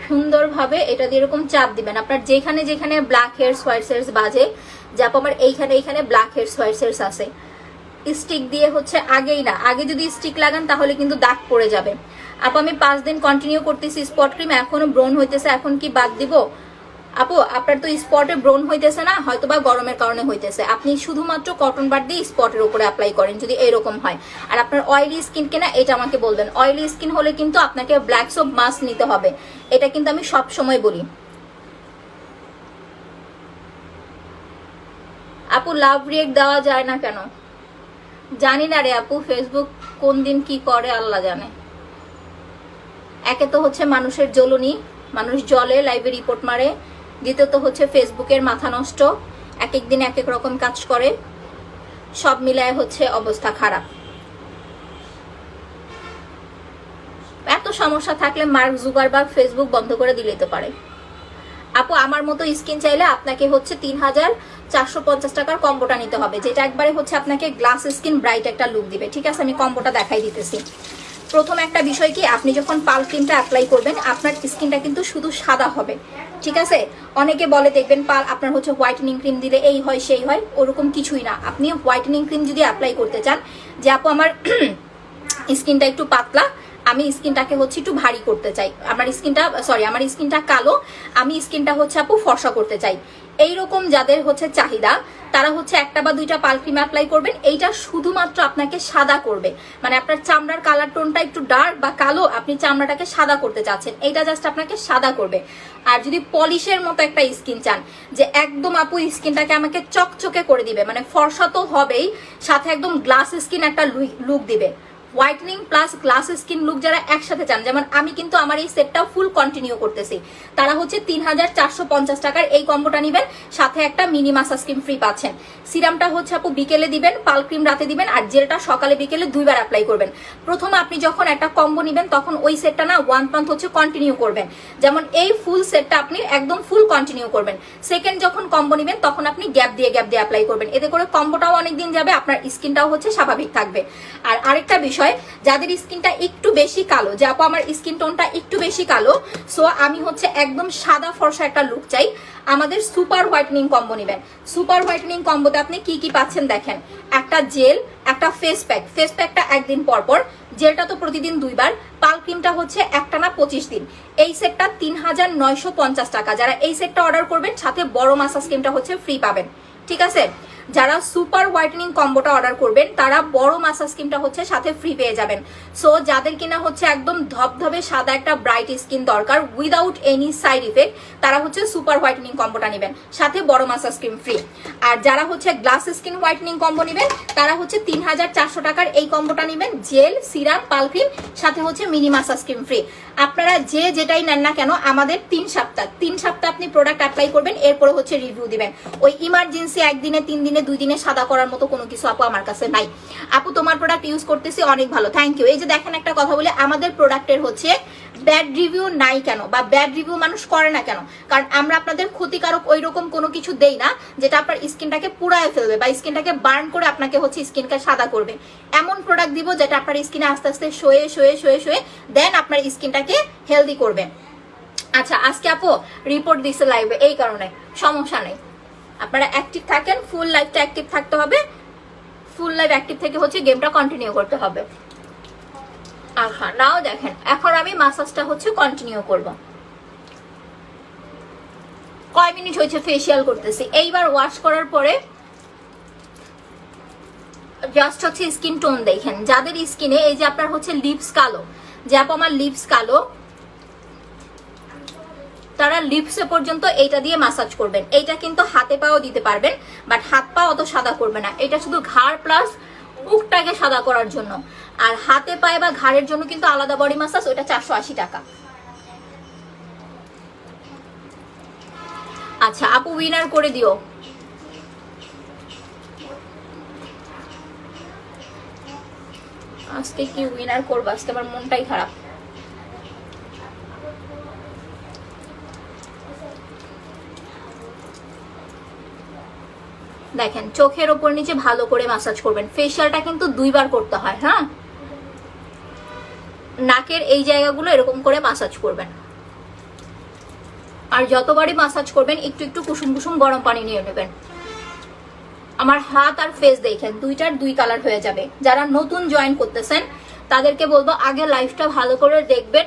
সুন্দরভাবে এটা দিয়ে এরকম চাপ দিবেন। আপনার যেখানে যেখানে ব্ল্যাক হেডস হোয়াইট হেডস বাজে, যা আমার এইখানে এইখানে ব্ল্যাক হেডস হোয়াইট হেডস আছে, স্টিক দিয়ে হচ্ছে আগেই না, আগে যদি স্টিক লাগান তাহলে কিন্তু দাগ পড়ে যাবে। আপু আমি 5 দিন কন্টিনিউ করতেছি স্পট ক্রিম, এখনো ব্রোন হইতেছে, এখন কি বাদ দিব? আপু আপনার তো স্পটে ব্রোন হইতেছে না, হয়তো বা গরমের কারণে হইতেছে। আপনি শুধুমাত্র কটন বাড দিয়ে স্পটের উপরে অ্যাপ্লাই করেন যদি এরকম হয়। আর আপনার অয়েলি স্কিন কিনা এটা আমাকে বলবেন। অয়েলি স্কিন হলে কিন্তু আপনাকে ব্ল্যাক সোপ মাস্ক নিতে হবে, এটা কিন্তু আমি সব সময় বলি। আপু লাভ রিয়েক্ট দেওয়া যায় না কেন জানি না রে আপু, ফেসবুক কোন দিন কি করে আল্লাহ জানে। একে তো হচ্ছে মানুষের জ্বলুনি, মানুষ জলে লাইভে রিপোর্ট মারে। দ্বিতীয়ত হচ্ছে ফেসবুকের মাথা নষ্ট, এক এক দিন এক এক রকম কাজ করে। সব মিলায় হচ্ছে অবস্থা খারাপ। এত সমস্যা থাকলে মার্ক জুকারবার্গ ফেসবুক বন্ধ করে দিলেই তো পারে। আপু আমার মতো স্কিন চাইলে আপনাকে হচ্ছে 3450 টাকার কম্বোটা নিতে হবে, যেটা একবারে হচ্ছে আপনাকে গ্লাস স্কিন ব্রাইট একটা লুক দিবে। ঠিক আছে, আমি কম্বোটা দেখাই দিতেছি। প্রথম একটা বিষয় কি, আপনি যখন পাল ক্রিমটা অ্যাপ্লাই করবেন আপনার স্কিনটা কিন্তু শুধু সাদা হবে। ঠিক আছে, অনেকে বলে দেখবেন পাল আপনার হচ্ছে হোয়াইটেনিং ক্রিম দিলে এই হয় সেই হয়, ওরকম কিছুই না। আপনি হোয়াইটেনিং ক্রিম যদি অ্যাপ্লাই করতে চান, যে আপু আমার স্কিনটা একটু পাতলা, আমি স্কিনটাকে হচ্ছে একটু ভারী করতে চাই, আমার স্কিনটা কালো, আমি স্কিনটা হচ্ছে আপু ফর্সা করতে চাই, এইরকম যাদের হচ্ছে চাহিদা তারা হচ্ছে একটা বা দুইটা পাল ক্রিম অ্যাপ্লাই করবেন। এইটা শুধুমাত্র আপনাকে সাদা করবে, মানে আপনার চামড়ার কালার টোনটা একটু ডার্ক বা কালো, আপনি চামড়াটাকে সাদা করতে চাচ্ছেন, এইটা জাস্ট আপনাকে সাদা করবে। আর যদি পলিশের মতো একটা স্কিন চান, যে একদম আপু স্কিনটাকে আমাকে চকচকে করে দিবে, মানে ফর্সা তো হবেই, সাথে একদম গ্লাস স্কিন একটা লুক দিবে, whitening plus glass skin look যারা একসাথে চান, যেমন আমি কিন্তু আমার এই সেটটা ফুল কন্টিনিউ করতেছি, তারা হচ্ছে 3450 টাকার এই কম্বোটা নেবেন, সাথে একটা মিনি মাসাজ ক্রিম ফ্রি পাচ্ছেন। সিরামটা হচ্ছে আপু বিকেলে দিবেন, পাল ক্রিম রাতে দিবেন, আর জেলটা সকালে বিকেলে দুইবার অ্যাপ্লাই করবেন। প্রথম আপনি যখন একটা কম্বো নেবেন তখন ওই সেটটা না 1 মান্থ হচ্ছে কন্টিনিউ করবেন, যেমন এই ফুল সেটটা আপনি একদম ফুল কন্টিনিউ করবেন। সেকেন্ড যখন কম্বো নেবেন তখন আপনি গ্যাপ দিয়ে অ্যাপ্লাই করবেন, এতে করে কম্বোটাও অনেকদিন যাবে, আপনার স্কিনটাও হচ্ছে স্বাভাবিক থাকবে। আর আরেকটা বিষয়, যাদের স্কিনটা একটু বেশি কালো, যে আপু আমার স্কিন টোনটা একটু বেশি কালো, সো আমি হচ্ছে একদম সাদা ফর্সা একটা লুক চাই, আমাদের সুপার হোয়াইটেনিং কম্বো নেবেন। সুপার হোয়াইটেনিং কম্বোতে আপনি কি কি পাচ্ছেন দেখেন, একটা জেল, একটা ফেস প্যাকটা একদিন পর পর, জেলটা তো প্রতিদিন দুইবার, পাল ক্রিমটা হচ্ছে একটানা 25 দিন। এই সেটটা 3950 টাকা। যারা এই সেটটা অর্ডার করবেন সাথে বড় মাসাজ ক্রিমটা হচ্ছে ফ্রি পাবেন। ঠিক আছে, যারা সুপার হোয়াইটেনিং কম্বোটা অর্ডার করবেন তারা বড় মাসাজ ক্রিমটা হচ্ছে সাথে ফ্রি পেয়ে যাবেন। সো যাদের কিনা হচ্ছে একদম ধবধবে সাদা একটা ব্রাইট স্কিন দরকার উইদাউট এনি সাইড ইফেক্ট, তারা হচ্ছে সুপার হোয়াইটেনিং কম্বোটা নেবেন, সাথে বড় মাসাজ ক্রিম ফ্রি। আর যারা হচ্ছে গ্লাস স্কিন হোয়াইটেনিং কম্বো নেবেন তারা হচ্ছে 3400 টাকার এই কম্বোটা নেবেন, জেল, সিরাম, পাল ক্রিম, সাথে হচ্ছে মিনি মাসাজ ক্রিম ফ্রি। আপনারা যে যেটাই নেন না কেন, আমাদের 3 সপ্তাহ আপনি প্রোডাক্ট অ্যাপ্লাই করবেন, এরপরে হচ্ছে রিভিউ দিবেন। ওই ইমার্জেন্সি একদিনে, 3 দিনে, 2 দিনে সাদা করার মতো কোনো কিছু আপু আমার কাছে নাই। আপু তোমার প্রোডাক্ট ইউজ করতেছি, অনেক ভালো, থ্যাংক ইউ। এই যে দেখেন একটা কথা বলে, আমাদের প্রোডাক্টের হচ্ছে ব্যাড রিভিউ নাই কেন, বা ব্যাড রিভিউ মানুষ করে না কেন, কারণ আমরা আপনাদের ক্ষতিকারক ওই রকম কোনো কিছু দেই না যেটা আপনার স্কিনটাকে পুড়ায় ফেলবে বা স্কিনটাকে বার্ন করে আপনাকে হচ্ছে স্কিনকে সাদা করবে। এমন প্রোডাক্ট দিব যেটা আপনার স্কিনে আস্তে আস্তে শুয়ে দেন আপনার স্কিনটাকে হেলদি করবে। আচ্ছা, আজকে আপু রিপোর্ট দিছে লাইভে, এই কারণে সমস্যা নেই, আপনারা অ্যাক্টিভ থাকেন, ফুল লাইফটা অ্যাক্টিভ থাকতে হবে, ফুল লাইফ অ্যাক্টিভ থেকে হচ্ছে গেমটা কন্টিনিউ করতে হবে। আচ্ছা, নাও দেখেন এখন আমি মাসাজটা হচ্ছে কন্টিনিউ করব। কয় মিনিট হয়েছে ফেসিয়াল করতেছি, এইবার ওয়াশ করার পরে জাস্ট হচ্ছে স্কিন টোন দেখেন, যাদের স্কিনে এই যে আপনার হচ্ছে লিপস কালো, যে আপু আমার লিপস কালো, তারা লিপসে পর্যন্ত এইটা দিয়ে মাসাজ করবেন। এইটা কিন্তু হাতে পাও দিতে পারবেন, বাট হাত পা অত সাদা করবে না, এটা শুধু ঘাড় প্লাস মুখটাকে সাদা করার জন্য। আর হাতে পায়ে বা ঘাড়ের জন্য কিন্তু আলাদা বডি মাসাজ, ওটা 480 টাকা। আচ্ছা আপু উইনার করে দিও। আজকে কি উইনার করবো, আজকে আমার মনটাই খারাপ। দেখেন চোখের ওপর নিচে ভালো করে মাসাজ করবেন, ফেশিয়ালটা কিন্তু 2 বার করতে হয়। হ্যাঁ, নাকের এই জায়গাগুলো এরকম করে মাসাজ করবেন, আর যতবারই মাসাজ করবেন একটু একটু কুসুম কুসুম গরম পানি নিয়ে নেবেন। আমার হাত আর ফেস দেখেন দুইটার 2 কালার হয়ে যাবে। যারা নতুন জয়েন করতেছেন তাদেরকে বলবো আগে লাইফটা ভালো করে দেখবেন,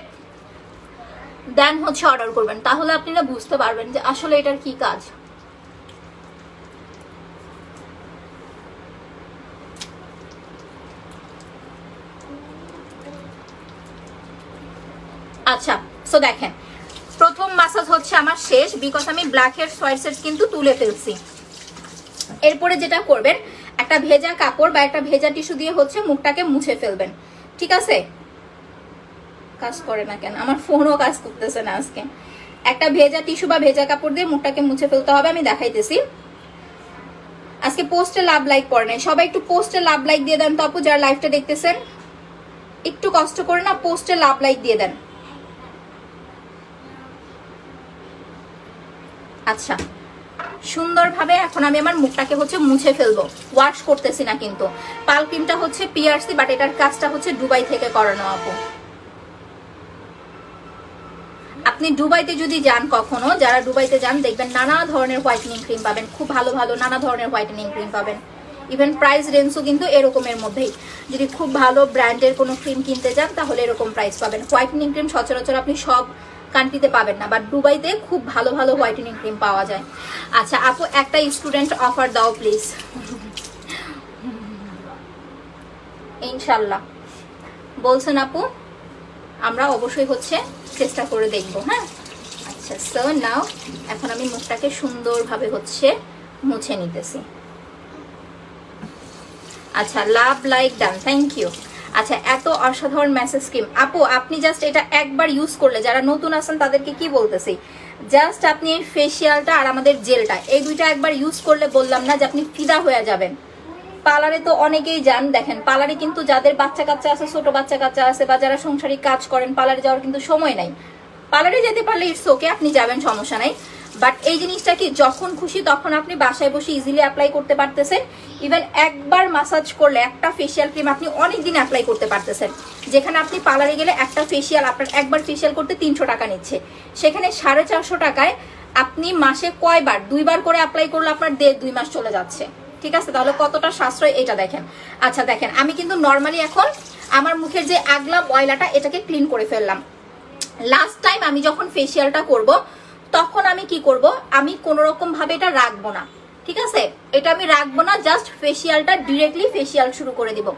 দেন হচ্ছে অর্ডার করবেন, তাহলে আপনারা বুঝতে পারবেন যে আসলে এটার কি কাজ। আচ্ছা, সো দেখেন প্রথম মাসাজ হচ্ছে আমার শেষ, বিকজ আমি ব্ল্যাক হেয়ার সোয়াইটস কিন্তু তুলে ফেলছি। এরপরে যেটা করবেন, একটা ভেজা কাপড় বা একটা ভেজা টিস্যু দিয়ে হচ্ছে মুখটাকে মুছে ফেলবেন। ঠিক আছে, কাজ করে না কেন, আমার ফোনও কাজ করতেছে না আজকে। একটা ভেজা টিস্যু বা ভেজা কাপড় দিয়ে মুখটাকে মুছে ফেলতে হবে, আমি দেখাইতেছি। আজকে পোস্টে লাভ লাইক পড়ে নাই, সবাই একটু পোস্টে লাভ লাইক দিয়ে দেন তো আপু, যারা লাইভটা দেখতেছেন একটু কষ্ট করে না পোস্টে লাভ লাইক দিয়ে দেন। আচ্ছা, সুন্দরভাবে এখন আমি আমার মুখটাকে হচ্ছে মুছে ফেলবো, ওয়াশ করতেছি না কিন্তু। পাল ক্রিমটা হচ্ছে পিআরসি, বাট এটার কাজটা হচ্ছে দুবাই থেকে করানো আপু। আপনি দুবাইতে যদি যান কখনো, যারা দুবাইতে যান দেখবেন নানা ধরনের হোয়াইটেনিং ক্রিম পাবেন, খুব ভালো ভালো নানা ধরনের হোয়াইটেনিং ক্রিম পাবেন। ইভেন প্রাইস রেঞ্জও কিন্তু এরকমের মধ্যেই। যদি খুব ভালো ব্র্যান্ডের কোনো ক্রিম কিনতে যান তাহলে এরকম প্রাইস পাবেন। হোয়াইটেনিং ক্রিম সচরাচর আপনি সব কান্ট্রিতে পাবেন না, বাট দুবাইতে খুব ভালো ভালো হোয়াইটেনিং ক্রিম পাওয়া যায়। আচ্ছা আপু, একটা স্টুডেন্ট অফার দাও প্লিজ। ইনশাল্লাহ বলছেন আপু, আমরা অবশ্যই হচ্ছে চেষ্টা করে দেখবো। হ্যাঁ আচ্ছা, সো নাও এখন আমি মুখটাকে সুন্দরভাবে হচ্ছে মুছে নিতেছি। আচ্ছা, love like done, thank you. আচ্ছা, এত অসাধারণ মেসেজ ক্রিম আপু, আপনি জাস্ট এটা একবার ইউজ করলে, যারা নতুন আছেন তাদেরকে কি বলতেছি, জাস্ট আপনি এই ফেসিয়ালটা আর আমাদের জেলটা এই দুইটা একবার ইউজ করলে বললাম না যে আপনি ফিদা হয়ে যাবেন। পার্লারে তো অনেকেই যান, দেখেন পার্লারে কিন্তু যাদের বাচ্চা কাচ্চা আছে, ছোট বাচ্চা কাচ্চা আছে, বা যারা সংসারিক কাজ করেন, পার্লারে যাওয়ার কিন্তু সময় নাই। পার্লারে যেতে পারলে ইটস ওকে, আপনি যাবেন, সমস্যা নাই। বাট এই জিনিসটা কি যখন খুশি তখন আপনি বাসায় বসে ইজিলি অ্যাপ্লাই করতে পারতেছেন। ইভেন একবার মাসাজ করলে একটা ফেসিয়াল ক্রিম আপনি অনেক দিন অ্যাপ্লাই করতে পারতেছেন। যেখানে আপনি পার্লারে গেলে একটা ফেসিয়াল আপনার একবার ফেসিয়াল করতে 300 টাকা নিচ্ছে, সেখানে 450 টাকায় আপনি মাসে কয়বার, 2বার করে অ্যাপ্লাই করলে আপনার 1.5-2 মাস চলে যাচ্ছে। ঠিক আছে, তাহলে কতটা সাশ্রয় এটা দেখেন। আচ্ছা দেখেন, আমি কিন্তু নর্মালি এখন আমার মুখের যে আগলা ময়লাটা এটাকে ক্লিন করে ফেললাম। লাস্ট টাইম আমি যখন ফেসিয়ালটা করব তখন আমি কি করব, আমি কোনো রকম ভাবে এটা রাখবো না। ঠিক আছে, এটা আমি রাখবো না, জাস্ট ফেসিয়ালটা ডিরেক্টলি ফেসিয়াল শুরু করে দিব।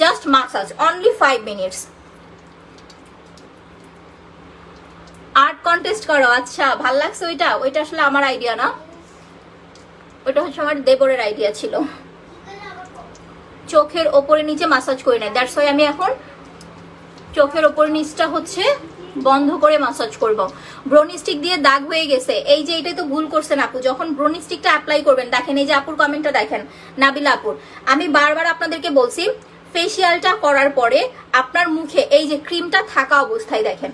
Just massage only 5 minutes. Art contest করো, আচ্ছা ভাল লাগছে। ওইটা আসলে আমার আইডিয়া না, ওইটা হচ্ছে আমার দেবরের আইডিয়া ছিল। চোখের ওপরে নিচে মাসাজ করে নেয়, দ্যাটস ওয়াই আমি এখন চোখের ওপরে নিচটা হচ্ছে বন্ধ করে মাসাজ করব। ব্রোনি স্টিক দিয়ে দাগ হয়ে গেছে, এই যে এটাই তো ভুল করছেন আপু। যখন ব্রোনি স্টিকটা অ্যাপ্লাই করবেন, দেখেন এই যে আপুর কমেন্টটা দেখেন, নাবিলা আপুর, আমি বারবার আপনাদেরকে বলছি ফেসিয়ালটা করার পরে আপনার মুখে এই যে ক্রিমটা থাকা অবস্থায় দেখেন,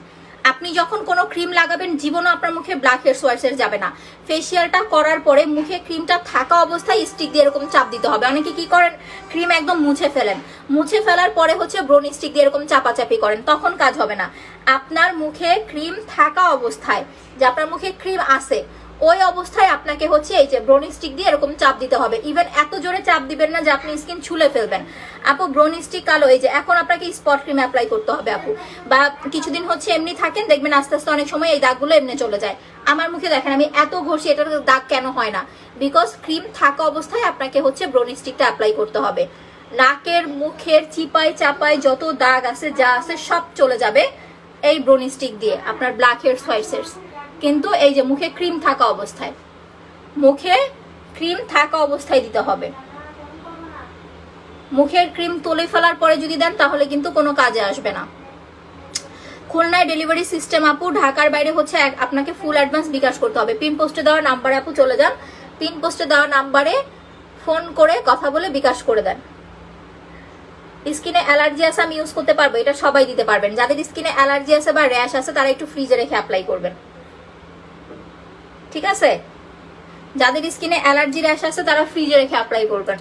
আপনি যখন কোনো ক্রিম লাগাবেন জীবনও আপনার মুখে ব্ল্যাক হেডস হোয়াইট হেডস যাবে না। ফেসিয়ালটা করার পরে মুখে ক্রিমটা থাকা অবস্থায় স্টিক দিয়ে এরকম চাপ দিতে হবে। অনেকে কি করেন, ক্রিম একদম মুছে ফেলেন, মুছে ফেলার পরে হচ্ছে ব্রোনি স্টিক দিয়ে এরকম চাপাচাপি করেন, তখন কাজ হবে না। আপনার মুখে ক্রিম থাকা অবস্থায়, যে আপনার মুখে ক্রিম আছে ওই অবস্থায় আপনাকে হচ্ছে এই যে ব্রোনি স্টিক দিয়ে এরকম চাপ দিতে হবে। ইভেন এত জোরে চাপ দিবেন না যে আপনি স্কিন ছুলে ফেলবেন। আপু ব্রোনি স্টিক কালো, এই যে এখন আপনাকে স্পট ক্রিম অ্যাপ্লাই করতে হবে আপু, বা কিছুদিন হচ্ছে এমনি থাকেন, দেখবেন আস্তে আস্তে অনেক সময় এই দাগগুলো এমনি চলে যায়। আমার মুখে দেখেন আমি এত ঘষি, এটার দাগ কেন হয় না, বিকজ ক্রিম থাকা অবস্থায় আপনাকে হচ্ছে ব্রোনি স্টিকটা অ্যাপ্লাই করতে হবে। নাকের মুখের চিপায় চাপায় যত দাগ আছে যা আছে সব চলে যাবে এই ব্রোনি স্টিক দিয়ে, আপনার ব্ল্যাক হেডস হোয়াইট হেডস। কিন্তু এই যে মুখে ক্রিম থাকা অবস্থায়, মুখে ক্রিম থাকা অবস্থায় দিতে হবে। মুখের ক্রিম তুলে ফেলার পরে যদি দেন তাহলে কিন্তু কোনো কাজে আসবে না। খুলনায় ডেলিভারি সিস্টেম আপু, ঢাকার বাইরে হচ্ছে আপনাকে ফুল অ্যাডভান্স বিকাশ করতে হবে। পিন পোস্টে দেওয়া নাম্বারে আপু চলে যান, পিন পোস্টে দেওয়া নাম্বারে ফোন করে কথা বলে বিকাশ করে দেন। স্কিনে অ্যালার্জি আছে আমি ইউজ করতে পারবো, এটা সবাই দিতে পারবেন। যাদের স্কিনে অ্যালার্জি আছে বা র্যাশ আছে তারা একটু ফ্রিজে রেখে অ্যাপ্লাই করবেন, ঠিক আছে? যাদের স্কিনে অ্যালার্জি র্যাশ আছে তারা ফ্রিজে রেখে অ্যাপ্লাই করবেন।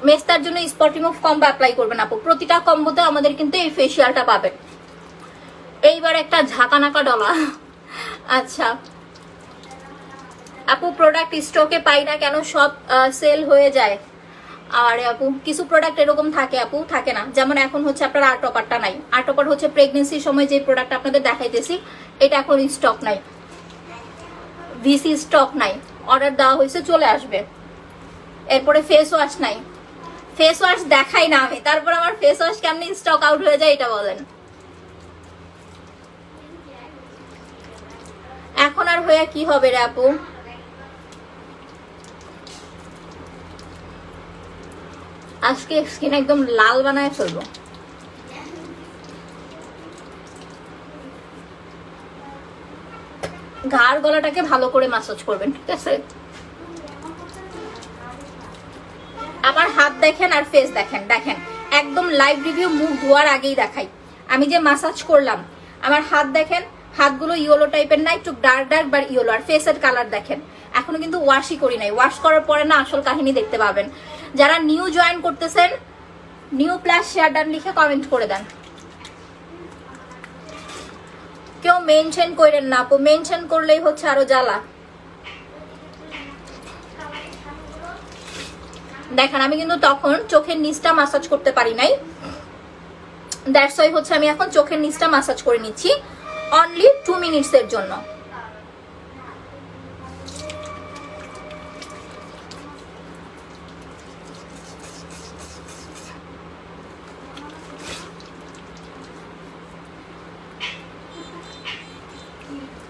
মেস্তার জন্য স্পট রিমুভ কম্বো অ্যাপ্লাই করবেন আপু, প্রতিটা কম্বোতে আমাদের কিন্তু এই ফেসিয়ালটা পাবেন। এইবার একটা ঝাঁকানাকা ডলা। আচ্ছা আপু, প্রোডাক্ট স্টকে পাই না কেন, সব সেল হয়ে যায়? আর আপু কিছু প্রোডাক্ট এরকম থাকে আপু, থাকে না। যেমন এখন হচ্ছে আপনার আর টপারটা নাই, আর টপার হচ্ছে প্রেগনেন্সির সময় যে প্রোডাক্ট আপনাদের দেখাইতেছি এটা এখন স্টক নাই, ভিসি স্টক নাই, অর্ডার দেওয়া হয়েছে চলে আসবে। এরপরে ফেস ওয়াশ নাই, ফেস ওয়াশ দেখাই না আমি, তারপর আমার ফেস ওয়াশ কেমনি স্টক আউট হয়ে যায় এটা বলেন। এখন আর হয়ে কি হবে রে আপু? আজকে স্কিন একদম লাল বানায় ফেলবো। ঘাড় গলাটাকে ভালো করে ম্যাসাজ করবেন, ঠিক আছে? আমার হাত দেখেন আর ফেস দেখেন, দেখেন একদম লাইভ রিভিউ মুখ ধোয়ার আগেই দেখাই। আমি যে মাসাজ করলাম, আমার হাত দেখেন, হাতগুলো ইয়েলো টাইপের না, একটু ডার্ক ডার্ক বা ইয়েলো। আর ফেসের কালার দেখেন, এখনো কিন্তু ওয়াশই করি নাই। ওয়াশ করার পরে না আসল কাহিনী দেখতে পাবেন। যারা নিউ জয়েন করতেছেন, নিউ প্লাস শেয়ার ডান লিখে কমেন্ট করে দেন। কেউ মেনশন করেন না আপু, মেনশন করলেই হচ্ছে আরো জ্বালা। দেখেন আমি কিন্তু তখন চোখের নিচটা মাসাজ করতে পারি নাই, দ্যাটস ওয়াই হচ্ছে আমি এখন চোখের নিচটা মাসাজ করে নিচ্ছি অনলি 2 মিনিটসের জন্য।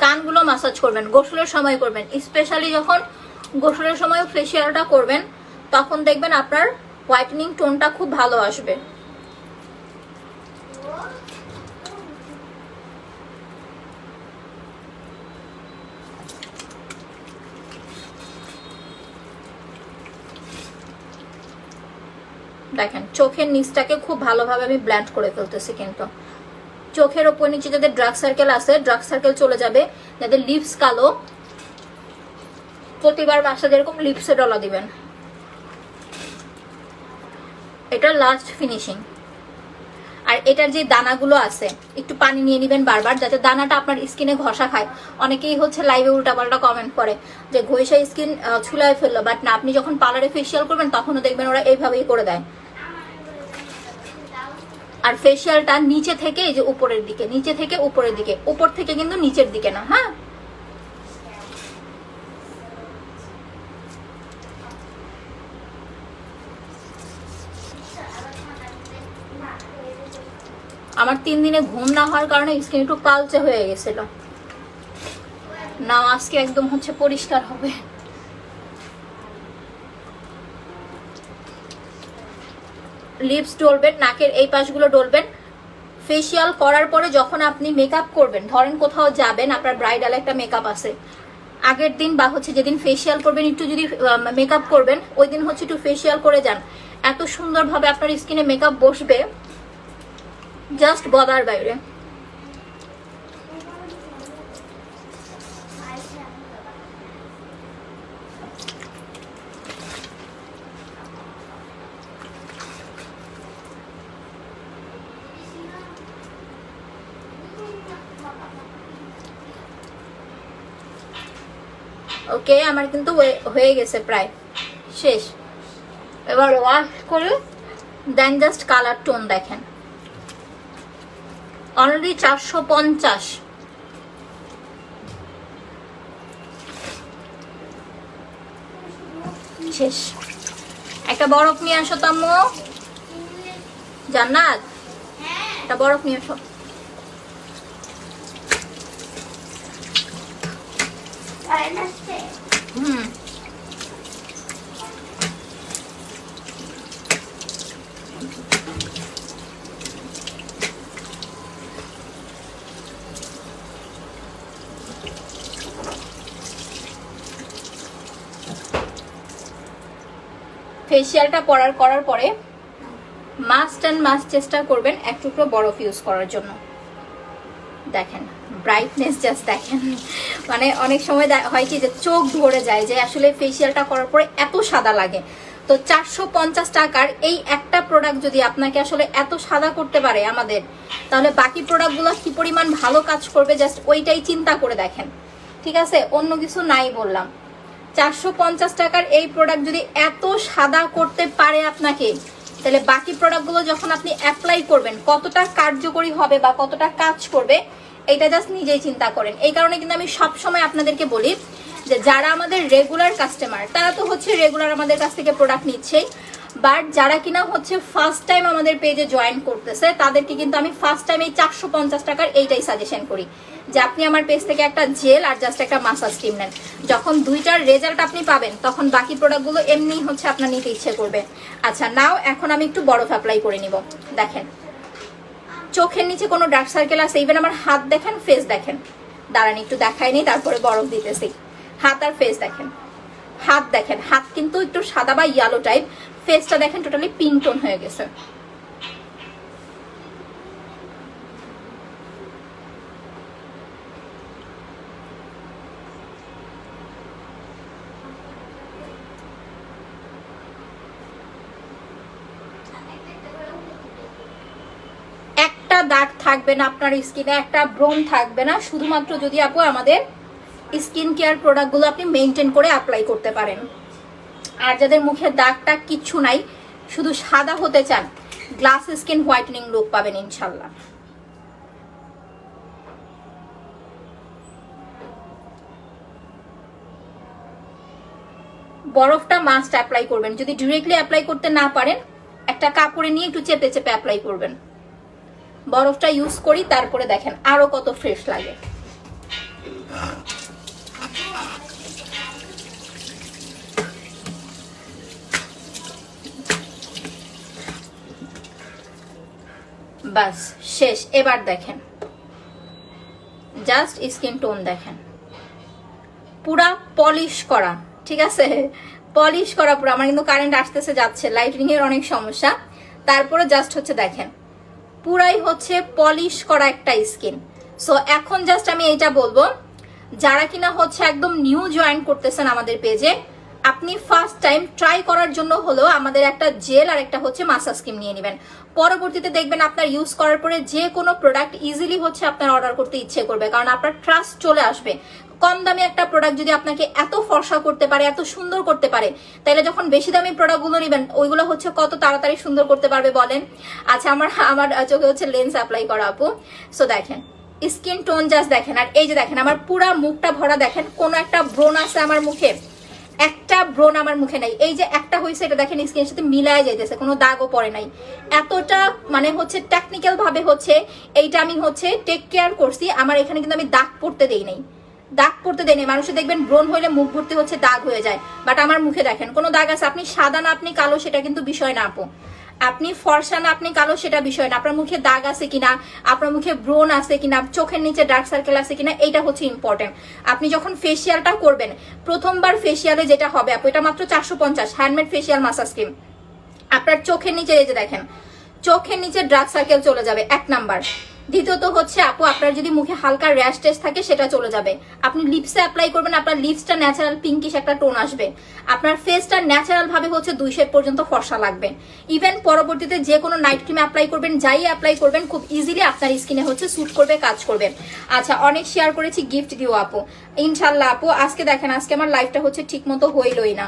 কানগুলো মাসাজ করবেন, গোসলের সময় করবেন, স্পেশালি যখন গোসলের সময় ফেসিয়ালটা করবেন তখন দেখবেন আপনার হোয়াইটেনিং টোনটা খুব ভালো আসবে। দেখেন চোখের নিচটাকে খুব ভালোভাবে আমি ব্ল্যান্ড করে ফেলতেছি, কিন্তু চোখের ওপর নিচে যাদের ডার্ক সার্কেল আছে ডার্ক সার্কেল চলে যাবে, যাদের লিপস কালো প্রতিবার বাসায় যেরকম লিপসে ডলা দিবেন। এটা লাস্ট ফিনিশিং। আর এটার যে দানাগুলো আছে একটু পানি নিয়ে নেবেন বারবার, যাতে দানাটা আপনার স্কিনে ঘষা খায়। অনেকেই হচ্ছে লাইভে উল্টাপাল্টা কমেন্ট করে যে ঘষা স্কিন ছুলায় ফেললো, বাট না, আপনি যখন পার্লারে ফেসিয়াল করবেন তখনও দেখবেন ওরা এইভাবেই করে দেয়। আর ফেসিয়ালটা নিচে থেকে এই যে উপরের দিকে, নিচে থেকে উপরের দিকে, উপর থেকে কিন্তু নিচের দিকে না। হ্যাঁ, আমার 3 দিনে ঘুম না হওয়ার কারণে স্কিন একটু কালচে হয়ে গেছিল, না আজকে একদম হচ্ছে পরিষ্কার হবে। লিপস ডলবেন, নাকের এই পাশগুলো ডলবেন। ফেসিয়াল করার পরে যখন আপনি মেকআপ করবেন, ধরেন কোথাও যাবেন, আপনার ব্রাইডাল একটা মেকআপ আছে, আগের দিন বা হচ্ছে যেদিন ফেসিয়াল করবেন একটু যদি মেকআপ করবেন, ওই দিন হচ্ছে একটু ফেসিয়াল করে যান। এত সুন্দরভাবে আপনার স্কিনে মেকআপ বসবে, জাস্ট বলার বাইরে। ওকে, আমার কিন্তু হয়ে গেছে প্রায় শেষ। এবার ওয়াশ করে দেন জাস্ট কালার টোন দেখেন, অনলি 450। শেষ। একটা বরফ নিয়ে আসো তাম্মু, জান্নাত একটা বরফ নিয়ে আসো। ফেসিয়ালটা করার পরে মাস্ট অ্যান্ড মাস্ট চেষ্টা করবেন এক টুকরো বরফ ইউজ করার জন্য। দেখেন ব্রাইটনেস জাস্ট দেখেন, মানে অনেক সময় হয় কি যে চোখ ধরে যায় যে আসলে ফেসিয়ালটা করার পরে এত সাদা লাগে। তো 450 টাকার এই একটা প্রোডাক্ট যদি আপনাকে আসলে এত সাদা করতে পারে আমাদের, তাহলে বাকি প্রোডাক্টগুলো কি পরিমাণ ভালো কাজ করবে জাস্ট ওইটাই চিন্তা করে দেখেন। ঠিক আছে, অন্য কিছু নাই বললাম। 450 টাকার এই প্রোডাক্ট যদি এত সাদা করতে পারে আপনাকে, তাহলে বাকি প্রোডাক্টগুলো যখন আপনি অ্যাপ্লাই করবেন কতটা কার্যকরী হবে বা কতটা কাজ করবে, এটা জাস্ট নিজেই চিন্তা করেন। এই কারণে কিন্তু আমি সবসময় আপনাদেরকে বলি যে যারা আমাদের রেগুলার কাস্টমার তারা তো হচ্ছে রেগুলার আমাদের কাছ থেকে প্রোডাক্ট নিচ্ছেই, বাট যারা কিনা হচ্ছে ফার্স্ট টাইম আমাদের পেজে জয়েন করতেছে তাদেরকে কিন্তু আমি ফার্স্ট টাইম এই 450 টাকার এইটাই সাজেশন করি যে আপনি আমার পেজ থেকে একটা জেল আর জাস্ট একটা মাসাজ ক্রিম নেন। যখন দুইটার রেজাল্ট আপনি পাবেন তখন বাকি প্রোডাক্টগুলো এমনি হচ্ছে আপনার নিতে ইচ্ছে করবে। আচ্ছা নাও এখন আমি একটু বরফ অ্যাপ্লাই করে নিব। দেখেন চোখের নিচে কোনো ডার্ক সার্কেল আছে, ইভেন আমার হাত দেখেন, ফেস দেখেন। দাঁড়ান একটু দেখাই নি, তারপরে বরফ দিতেছি। হাত আর ফেস দেখেন, হাত দেখেন, হাত কিন্তু একটু সাদা বা ইয়েলো টাইপ, ফেসটা দেখেন টোটালি পিঙ্ক টোন হয়ে গেছে। একটা দাগ থাকবে না আপনার স্কিনে, একটা ব্রণ থাকবে না, শুধুমাত্র যদি আপু আমাদের স্কিন কেয়ার প্রোডাক্টগুলো আপনি মেনটেন করে অ্যাপ্লাই করতে পারেন। আর যাদের মুখে দাগটা কিচ্ছু নাই, শুধু সাদা হতে চান, গ্লাস স্কিন হোয়াইটেনিং লুক পাবেন ইনশাল্লাহ। বরফটা মাস্ট অ্যাপ্লাই করবেন। যদি ডিরেক্টলি অ্যাপ্লাই করতে না পারেন, একটা কাপড়ে নিয়ে একটু চেপে চেপে অ্যাপ্লাই করবেন। বরফটা ইউজ করি, তারপরে দেখেন আরো কত ফ্রেশ লাগে। বাস শেষ। এবার দেখেন জাস্ট স্কিন টোন দেখেন, পুরা পলিশ করা, ঠিক আছে, পলিশ করা পুরো। আমার কিন্তু কারেন্ট আসতেছে যাচ্ছে, লাইটিং এর অনেক সমস্যা, তারপরে জাস্ট হচ্ছে দেখেন পুরাই হচ্ছে পলিশ করা একটা স্কিন। সো এখন জাস্ট আমি এইটা বলবো, যারা কিনা হচ্ছে একদম নিউ জয়েন করতেছেন আমাদের পেজে, আপনি ফার্স্ট টাইম ট্রাই করার জন্য হলো আমাদের একটা জেল আর একটা হচ্ছে মাসাজ ক্রিম নিয়ে নেবেন। পরবর্তীতে দেখবেন আপনার ইউজ করার পরে যে কোনো প্রোডাক্ট ইজিলি হচ্ছে আপনার অর্ডার করতে ইচ্ছে করবে, কারণ আপনার ট্রাস্ট চলে আসবে। কম দামি একটা প্রোডাক্ট যদি আপনাকে এত ফর্সা করতে পারে, এত সুন্দর করতে পারে, তাহলে যখন বেশি দামি প্রোডাক্টগুলো নেবেন ওইগুলো হচ্ছে কত তাড়াতাড়ি সুন্দর করতে পারবে বলেন। আচ্ছা, আমার চোখে হচ্ছে লেন্স অ্যাপ্লাই করা আপু। সো দেখেন স্কিন টোন জাস্ট দেখেন, আর এই যে দেখেন আমার পুরা মুখটা ভরা, দেখেন কোনো একটা ব্রণ আছে আমার মুখে, একটা ব্রণ আমার মুখে নাই। এই যে একটা হয়েছে এটা দেখেন স্কিনের সাথে মিলায় যাইতেছে, কোনো দাগও পড়ে নাই। এতটা মানে হচ্ছে টেকনিক্যাল ভাবে হচ্ছে এইটা আমি হচ্ছে টেক কেয়ার করছি। আমার এখানে কিন্তু আমি দাগ পড়তে দেই নাই, দাগ পড়তে দেয় না। মানুষের দেখবেন ব্রণ হইলে মুখ ভর্তি হচ্ছে দাগ হয়ে যায়, বাট আমার মুখে দেখেন কোনো দাগ আছে। আপনি সাদা না আপনি কালো সেটা কিন্তু বিষয় না আপু, আপনি ফর্সা না আপনি কালো সেটা বিষয় না, আপনার মুখে দাগ আছে কিনা, আপনার মুখে ব্রণ আছে কিনা, চোখের নিচে ডার্ক সার্কেল আছে কিনা, এইটা হচ্ছে ইম্পর্টেন্ট। আপনি যখন ফেসিয়ালটা করবেন, প্রথমবার ফেসিয়ালে যেটা হবে আপু, এটা মাত্র 450 হ্যান্ডমেড ফেসিয়াল মাসাজ ক্রিম। আপনার চোখের নিচে এই যে দেখেন চোখের নিচে ডার্ক সার্কেল চলে যাবে, এক নাম্বার। দ্বিতীয়ত হচ্ছে আপু আপনার যদি মুখে হালকা র্যাশ টেস থাকে সেটা চলে যাবে। আপনি লিপসে অ্যাপ্লাই করবেন, আপনার লিপসটা ন্যাচারাল পিঙ্কিশ একটা টোন আসবে, আপনার ফেসটা ন্যাচারাল ভাবে হচ্ছে 2 শেড পর্যন্ত ফর্সা লাগবে। ইভেন পরবর্তীতে যে কোনো নাইট ক্রিম অ্যাপ্লাই করবেন, যাই অ্যাপ্লাই করবেন, খুব ইজিলি আপনার স্কিনে হচ্ছে স্যুট করবে, কাজ করবে। আচ্ছা, অনেক শেয়ার করেছি গিফট দিও আপু, ইনশাল্লাহ আপু। আজকে দেখেন আজকে আমার লাইফটা হচ্ছে ঠিক মতো হইলই না।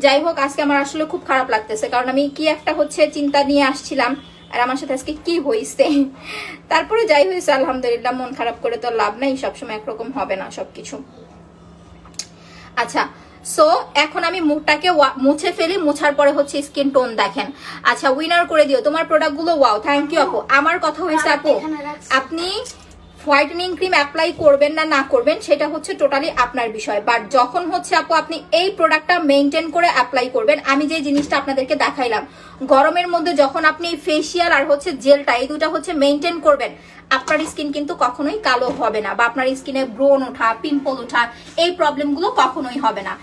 যাই হোক, আজকে আমার আসলে খুব খারাপ লাগতেছে, কারণ আমি কি একটা হচ্ছে চিন্তা নিয়ে আসছিলাম, আর আমার সাথে আজকে কি হয়েছে। তারপরে যাই হয়েছে আলহামদুলিল্লাহ, মন খারাপ করে তো লাভ নাই, সবসময় একরকম হবে না সবকিছু। আচ্ছা, সো এখন আমি মুখটাকে মুছে ফেলি, মুছার পরে হচ্ছে স্কিন টোন দেখেন। আচ্ছা, উইনার করে দিও তোমার প্রোডাক্টগুলো। ওয়াও, থ্যাংক ইউ আপু। আমার কথা হয়েছে আপু, আপনি হোয়াইটেনিং ক্রিম অ্যাপ্লাই করবেন না না করবেন সেটা হচ্ছে টোটালি আপনার বিষয়, বাট যখন হচ্ছে আপু আপনি এই প্রোডাক্টটা মেনটেন করে অ্যাপ্লাই করবেন, আমি যে জিনিসটা আপনাদেরকে দেখাইলাম, গরমের মধ্যে যখন আপনি ফেসিয়াল আর হচ্ছে জেলটা এই দুটা হচ্ছে মেনটেন করবেন, আপনার স্কিন কিন্তু কখনোই কালো হবে না, বা আপনার স্কিনে ব্রণ ওঠা, পিম্পল ওঠা, এই প্রবলেমগুলো কখনোই হবে না।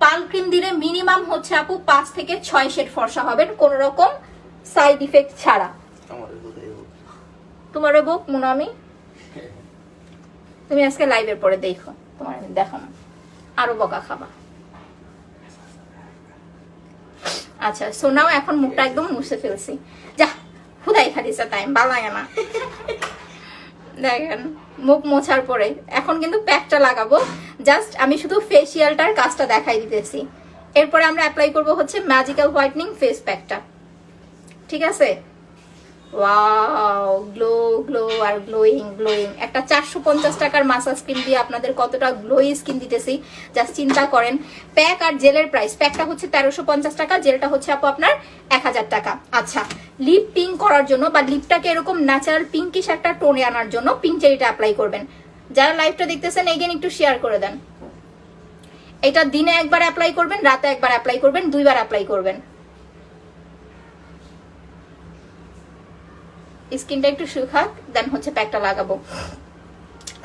পাল ক্রিম দিলে মিনিমাম হচ্ছে আপু 5 থেকে 6 শেড ফর্সা হবেন, কোন রকম সাইড ইফেক্ট ছাড়া। তোমারে বুক মনে আমি, তুমি আজকে লাইভের পরে দেখো, তোমার আমি দেখানো আরো বকা খাবা। আচ্ছা, সোনাও এখন মুখটা একদম মুছে ফেলছি, যা খুদাই খালিছে টাইম ভালো লাগে না। দেখেন মুখ মোছার পরে এখন কিন্তু প্যাকটা লাগাবো, জাস্ট আমি শুধু ফেসিয়ালটার কাজটা দেখাই দিতেছি। এরপরে আমরা অ্যাপ্লাই করব হচ্ছে ম্যাজিক্যাল হোয়াইটেনিং ফেস প্যাকটা, ঠিক আছে। ওয়াও, গ্লো গ্লো আর গ্লোয়িং গ্লোয়িং। একটা 450 টাকার মাসাজ ক্রিম দিয়ে আপনাদের কতটা গ্লোয়ি স্কিন দিতেছি জাস্ট চিন্তা করেন। প্যাক আর জেলের প্রাইস, প্যাকটা হচ্ছে 1350 টাকা, জেলটা হচ্ছে আপু আপনার 1000 টাকা। আচ্ছা, লিপ পিঙ্ক করার জন্য বা লিপটাকে এরকম ন্যাচারাল পিঙ্কিশ একটা টোনে আনার জন্য পিঙ্ক চেরিটা অ্যাপ্লাই করবেন। যারা লাইভটা দেখতেছেন এগেন একটু শেয়ার করে দেন। এটা দিনে একবার অ্যাপ্লাই করবেন, রাতে একবার অ্যাপ্লাই করবেন, 2 বার অ্যাপ্লাই করবেন। স্কিনটা একটু শুকাক, দেন হচ্ছে প্যাকটা লাগাবো।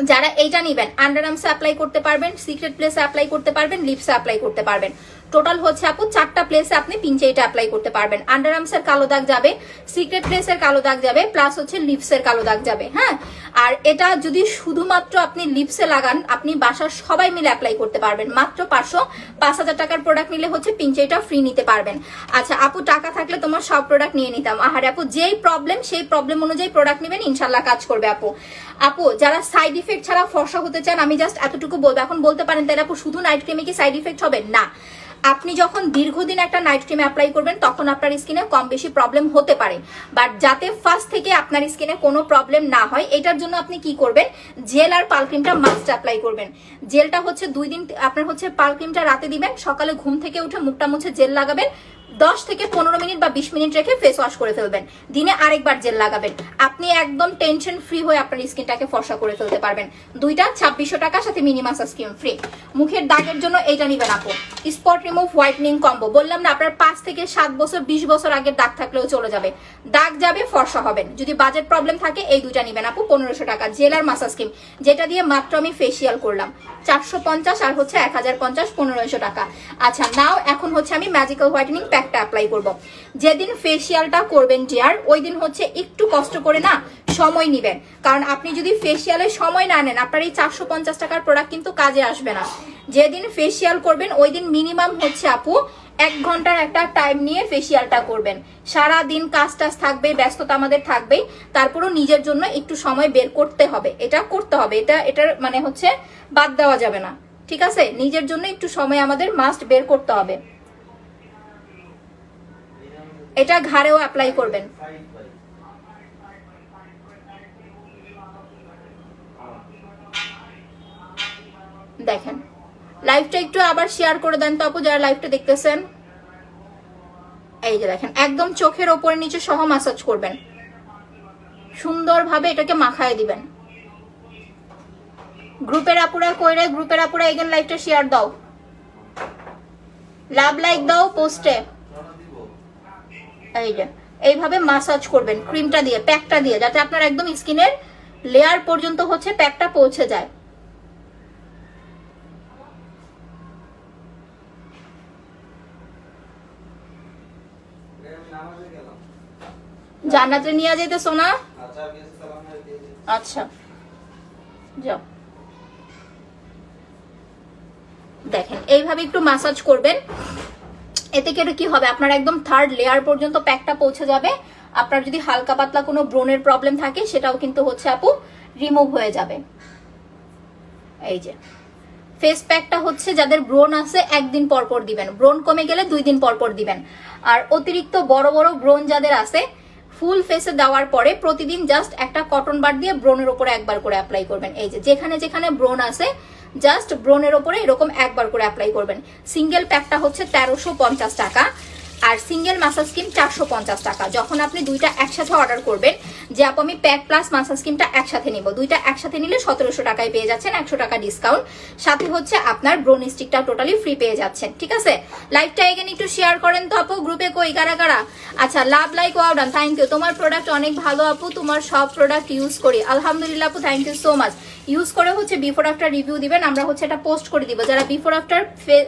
যারা এইটা নিবেন, আন্ডার আর্মসে অ্যাপ্লাই করতে পারবেন, সিক্রেট প্লেসে অ্যাপ্লাই করতে পারবেন, লিপসে অ্যাপ্লাই করতে পারবেন। টোটাল হচ্ছে আপু 4টা প্লেসে আপনি পিঞ্চে এটা অ্যাপ্লাই করতে পারবেন। আন্ডার আর্মসের কালো দাগ যাবে, সিক্রেট প্লেসের কালো দাগ যাবে, প্লাস হচ্ছে লিপসের কালো দাগ যাবে। হ্যাঁ, আর এটা যদি শুধুমাত্র আপনি লিপসে লাগান, আপনি বাসার সবাই মিলে অ্যাপ্লাই করতে পারবেন। মাত্র 5,000 টাকার প্রোডাক্ট নিলে হচ্ছে পিঞ্চে এটা ফ্রি নিতে পারবেন। আচ্ছা আপু, টাকা থাকলে তোমার সব প্রোডাক্ট নিয়ে নিতাম। আহারে আপু, যেই প্রবলেম সেই প্রবলেম অনুযায়ী প্রোডাক্ট নেবেন, ইনশাল্লাহ কাজ করবে আপু। আপু যারা সাইড ইফেক্ট ছাড়া ফর্সা হতে চান, আমি জাস্ট এতটুকু বলবো। এখন বলতে পারেন তাহলে আপু শুধু নাইট ক্রিমে কি সাইড ইফেক্ট হবে? না, আপনি যখন দীর্ঘদিন একটা নাইট ক্রিম অ্যাপ্লাই করবেন তখন আপনার স্কিনে কম বেশি প্রবলেম হতে পারে, বাট যাতে ফার্স্ট থেকে আপনার স্কিনে কোনো প্রবলেম না হয় এটার জন্য আপনি কি করবেন, জেল আর পাল ক্রিমটা মাস্ট অ্যাপ্লাই করবেন। জেলটা হচ্ছে 2 দিন আপনার হচ্ছে পাল ক্রিমটা রাতে দিবেন, সকালে ঘুম থেকে উঠে মুখটা মুছে জেল লাগাবেন, 10 থেকে 15 মিনিট বা 20 মিনিট রেখে ফেস ওয়াশ করে ফেলবেন, দিনে আরেকবার জেল লাগাবেন। আপনি একদম টেনশন ফ্রি হয়ে আপনার স্কিনটাকে ফর্সা করে ফেলতে পারবেন। দুইটা 2600 টাকা, সাথে মিনিমাম স্কিন ফ্রি। মুখের দাগের জন্য এইটা নিবেন আপু, স্পট রিমুভ হোয়াইটনিং কম্বো। বললাম না, আপনার 5 থেকে 7 বছর 20 বছর আগের দাগ থাকলেও চলে যাবে, দাগ যাবে, ফর্সা হবেন। যদি বাজেট প্রবলেম থাকে এই দুইটা নিবেন আপু, 1500 টাকা। জেল আর মাসাজ ক্রিম, যেটা দিয়ে মাত্র আমি ফেসিয়াল করলাম, 450, আর হচ্ছে 1050, 1500 টাকা। আচ্ছা নাও এখন হচ্ছে আমি ম্যাজিক্যাল হোয়াইটেনিং প্যাকটা অ্যাপ্লাই করব। যেদিন ফেসিয়ালটা করবেন ডিয়ার, ওই দিন হচ্ছে একটু কষ্ট করে না সময় নিবেন, কারণ আপনি যদি ফেসিয়ালে সময় না নেন আপনার এই 450 টাকার প্রোডাক্ট কিন্তু কাজে আসবে না। যেদিন ফেসিয়াল করবেন ওই দিন মিনিমাম হচ্ছে আপু 1 ঘন্টার একটা টাইম নিয়ে ফেসিয়ালটা করবেন। সারা দিন কাজ টাজ থাকবে, ব্যস্ততা আমাদের থাকবেই, তারপরও নিজের জন্য একটু সময় বের করতে হবে, এটা করতে হবে, এটার মানে হচ্ছে বাদ দেওয়া যাবে না, ঠিক আছে? নিজের জন্য একটু সময় আমাদের মাস্ট বের করতে হবে। এটা ঘাড়েও অ্যাপ্লাই করবেন। দেখেন লাইভটা একটু আবার শেয়ার করে দেন তো আপু, যারা লাইভটা দেখতেছেন। এই যে দেখেন, একদম চোখের ওপরে নিচে সহ ম্যাসাজ করবেন, সুন্দরভাবে এটাকে মাখায় দিবেন। গ্রুপের আপুরা কইরে, গ্রুপের আপুরা এগেন লাইভটা শেয়ার দাও, লাভ লাইক দাও পোস্টে। এই যে এইভাবে মাসাজ করবেন ক্রিমটা দিয়ে, প্যাকটা দিয়ে, যাতে আপনার একদম স্কিনের লেয়ার পর্যন্ত হচ্ছে প্যাকটা পৌঁছে যায়। জান্নাতে নিয়ে যেতে সোনা। আচ্ছা যাও। দেখেন এইভাবে একটু মাসাজ করবেন, এতে করে কি হবে, আপনার একদম 3rd লেয়ার পর্যন্ত প্যাকটা পৌঁছে যাবে। আপনার যদি হালকা পাতলা কোনো ব্রণের প্রবলেম থাকে সেটাও কিন্তু হচ্ছে আপু রিমুভ হয়ে যাবে। এই যে ফেস প্যাকটা হচ্ছে যাদের ব্রণ আছে 1 দিন পর পর দিবেন, ব্রণ কমে গেলে 2 দিন পর পর দিবেন। আর অতিরিক্ত বড় বড় ব্রণ যাদের আছে, ফুল ফেসে দেওয়ার পরে প্রতিদিন জাস্ট একটা কটন বার দিয়ে ব্রণের উপরে একবার করে অ্যাপ্লাই করবেন। এই যে যেখানে যেখানে ব্রণ আছে জাস্ট ব্রণের ওপরে এরকম একবার করে অ্যাপ্লাই করবেন। সিঙ্গেল প্যাকটা হচ্ছে 1350 টাকা, আর সিঙ্গেল মাসাজ ক্রিম 450 টাকা। যখন আপনি দুইটা একসাথে অর্ডার করবেন, যে আপু আমি প্যাক প্লাস মাসাজ ক্রিমটা একসাথে নিব, দুইটা একসাথে নিলে 1700 টাকায় পেয়ে যাচ্ছেন, 100 টাকা ডিসকাউন্ট, সাথে হচ্ছে আপনার ব্রোন স্টিকটা টোটালি ফ্রি পেয়ে যাচ্ছেন। ঠিক আছে, লাইভটা এগেন একটু শেয়ার করেন তো আপু, গ্রুপে কই কারা কারা। আচ্ছা love like wow done, thank you. তোমার প্রোডাক্ট অনেক ভালো আপু, তোমার সব প্রোডাক্ট ইউজ করি, আলহামদুলিল্লাহ আপু, thank you so much. Use করে হচ্ছে বিফোর আফটার রিভিউ দিবেন, আমরা হচ্ছে এটা পোস্ট করে দিব, যারা বিফোর আফটার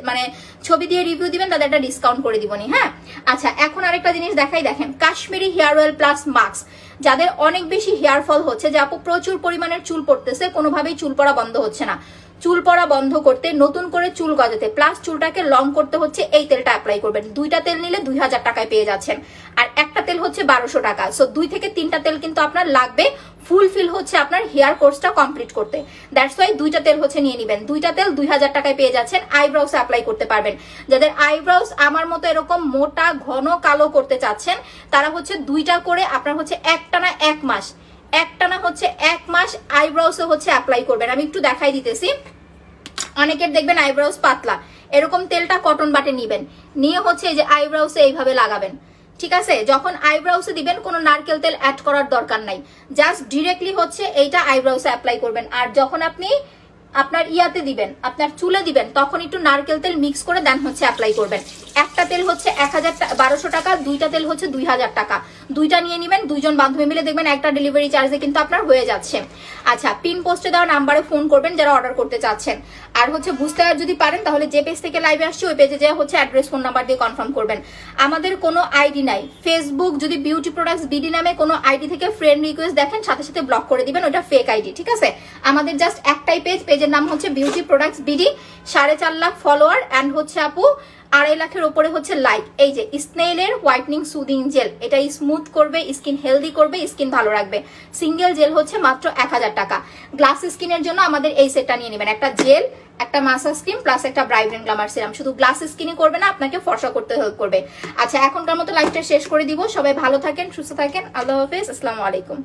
মানে ছবি দিয়ে রিভিউ দিবেন তাদের একটা ডিসকাউন্ট করে দিবনি। হ্যাঁ আচ্ছা, এখন আরেকটা জিনিস দেখাই, দেখেন Kashmiri hair oil plus mask. যাদের অনেক বেশি হেয়ার ফল হচ্ছে, যে আপু প্রচুর পরিমাণের চুল পড়তেছে, কোনোভাবেই চুল পড়া বন্ধ হচ্ছে না, চুল পড়া বন্ধ করতে, নতুন করে চুল গজাতে, প্লাস চুলটাকে লং করতে হচ্ছে এই তেলটা অ্যাপ্লাই করবেন। 2টা তেল নিলে 2000 টাকায় পেয়ে যাচ্ছেন, আর একটা তেল হচ্ছে 1200 টাকা। সো 2 থেকে 3টা তেল কিন্তু আপনার লাগবে ফুলফিল হচ্ছে আপনার হেয়ার কোর্সটা কমপ্লিট করতে। দ্যাটস ওয়াই 2টা তেল হচ্ছে নিয়ে নেবেন। 2টা তেল 2000 টাকায় পেয়ে যাচ্ছেন। আইব্রাউস অ্যাপ্লাই করতে পারবেন, যাদের আইব্রাউস আমার মতো এরকম মোটা ঘন কালো করতে চাচ্ছেন, তারা হচ্ছে 2টা করে আপনার হচ্ছে একটানা 1 মাস, একটানা হচ্ছে 1 মাস আইব্রাউসে হচ্ছে অ্যাপ্লাই করবেন। আমি একটু দেখাই দিতেছি। অনেকের দেখবেন আইব্রাউস পাতলা, এরকম তেলটা কটন বাটে নিবেন, নিয়ে হচ্ছে এই যে আইব্রাউসে এইভাবে লাগাবেন। ঠিক আছে, যখন আইব্রাউসে দিবেন কোনো নারকেল তেল অ্যাড করার দরকার নাই, জাস্ট ডিরেক্টলি হচ্ছে এইটা আইব্রাউসে অ্যাপ্লাই করবেন। আর যখন আপনি আপনার ইয়াতে দিবেন, আপনার চুলে দিবেন, তখন একটু নারকেল তেল মিক্স করে দেন হচ্ছে অ্যাপ্লাই করবেন। এত একটা তেল হচ্ছে 1200 টাকা, দুইটা তেল হচ্ছে 2000 টাকা। দুইটা নিয়ে নেবেন, দুইজন বান্ধবী মিলে দেখবেন একটা ডেলিভারি চার্জে কিন্তু আপনার হয়ে যাচ্ছে। আচ্ছা, পিন পোস্টে দেওয়া নাম্বারে ফোন করবেন যারা অর্ডার করতে চাচ্ছেন। আর হচ্ছে বুঝতে আর যদি পারেন তাহলে যে পেজ থেকে লাইভে আসছে ওই পেজে যা হচ্ছে অ্যাড্রেস ফোন নাম্বার দিয়ে কনফার্ম করবেন। আমাদের কোনো আইডি নাই। ফেসবুক যদি বিউটি প্রোডাক্টস বিডি নামে কোনো আইডি থেকে ফ্রেন্ড রিকোয়েস্ট দেখেন সাথে সাথে ব্লক করে দিবেন, ওটা ফেক আইডি, ঠিক আছে? আমাদের জাস্ট একটাই পেজ, পেজের নাম হচ্ছে beauty products BD, 4.5 lakh follower and হচ্ছে আপু 2.5 লাখের উপরে হচ্ছে লাইক। এই যে স্নেইলের হোয়াইটনিং সুদিং জেল, এটা স্মুথ করবে, স্কিন হেলদি করবে, স্কিন ভালো রাখবে। সিঙ্গেল জেল হচ্ছে মাত্র 1000 টাকা। গ্লাস স্কিনের জন্য আমাদের এই সেটটা নিয়ে নেবেন, একটা জেল, একটা মাসাজ ক্রিম প্লাস একটা ব্রাইট গ্ল্যামার সিরাম। শুধু গ্লাস স্কিনই করবে না, আপনাকে ফর্সা করতে হেল্প করবে। আচ্ছা, এখনকার মতো লাইভটা শেষ করে দিব। সবাই ভালো থাকেন, সুস্থ থাকেন, আল্লাহ হাফেজ, আসসালামু আলাইকুম।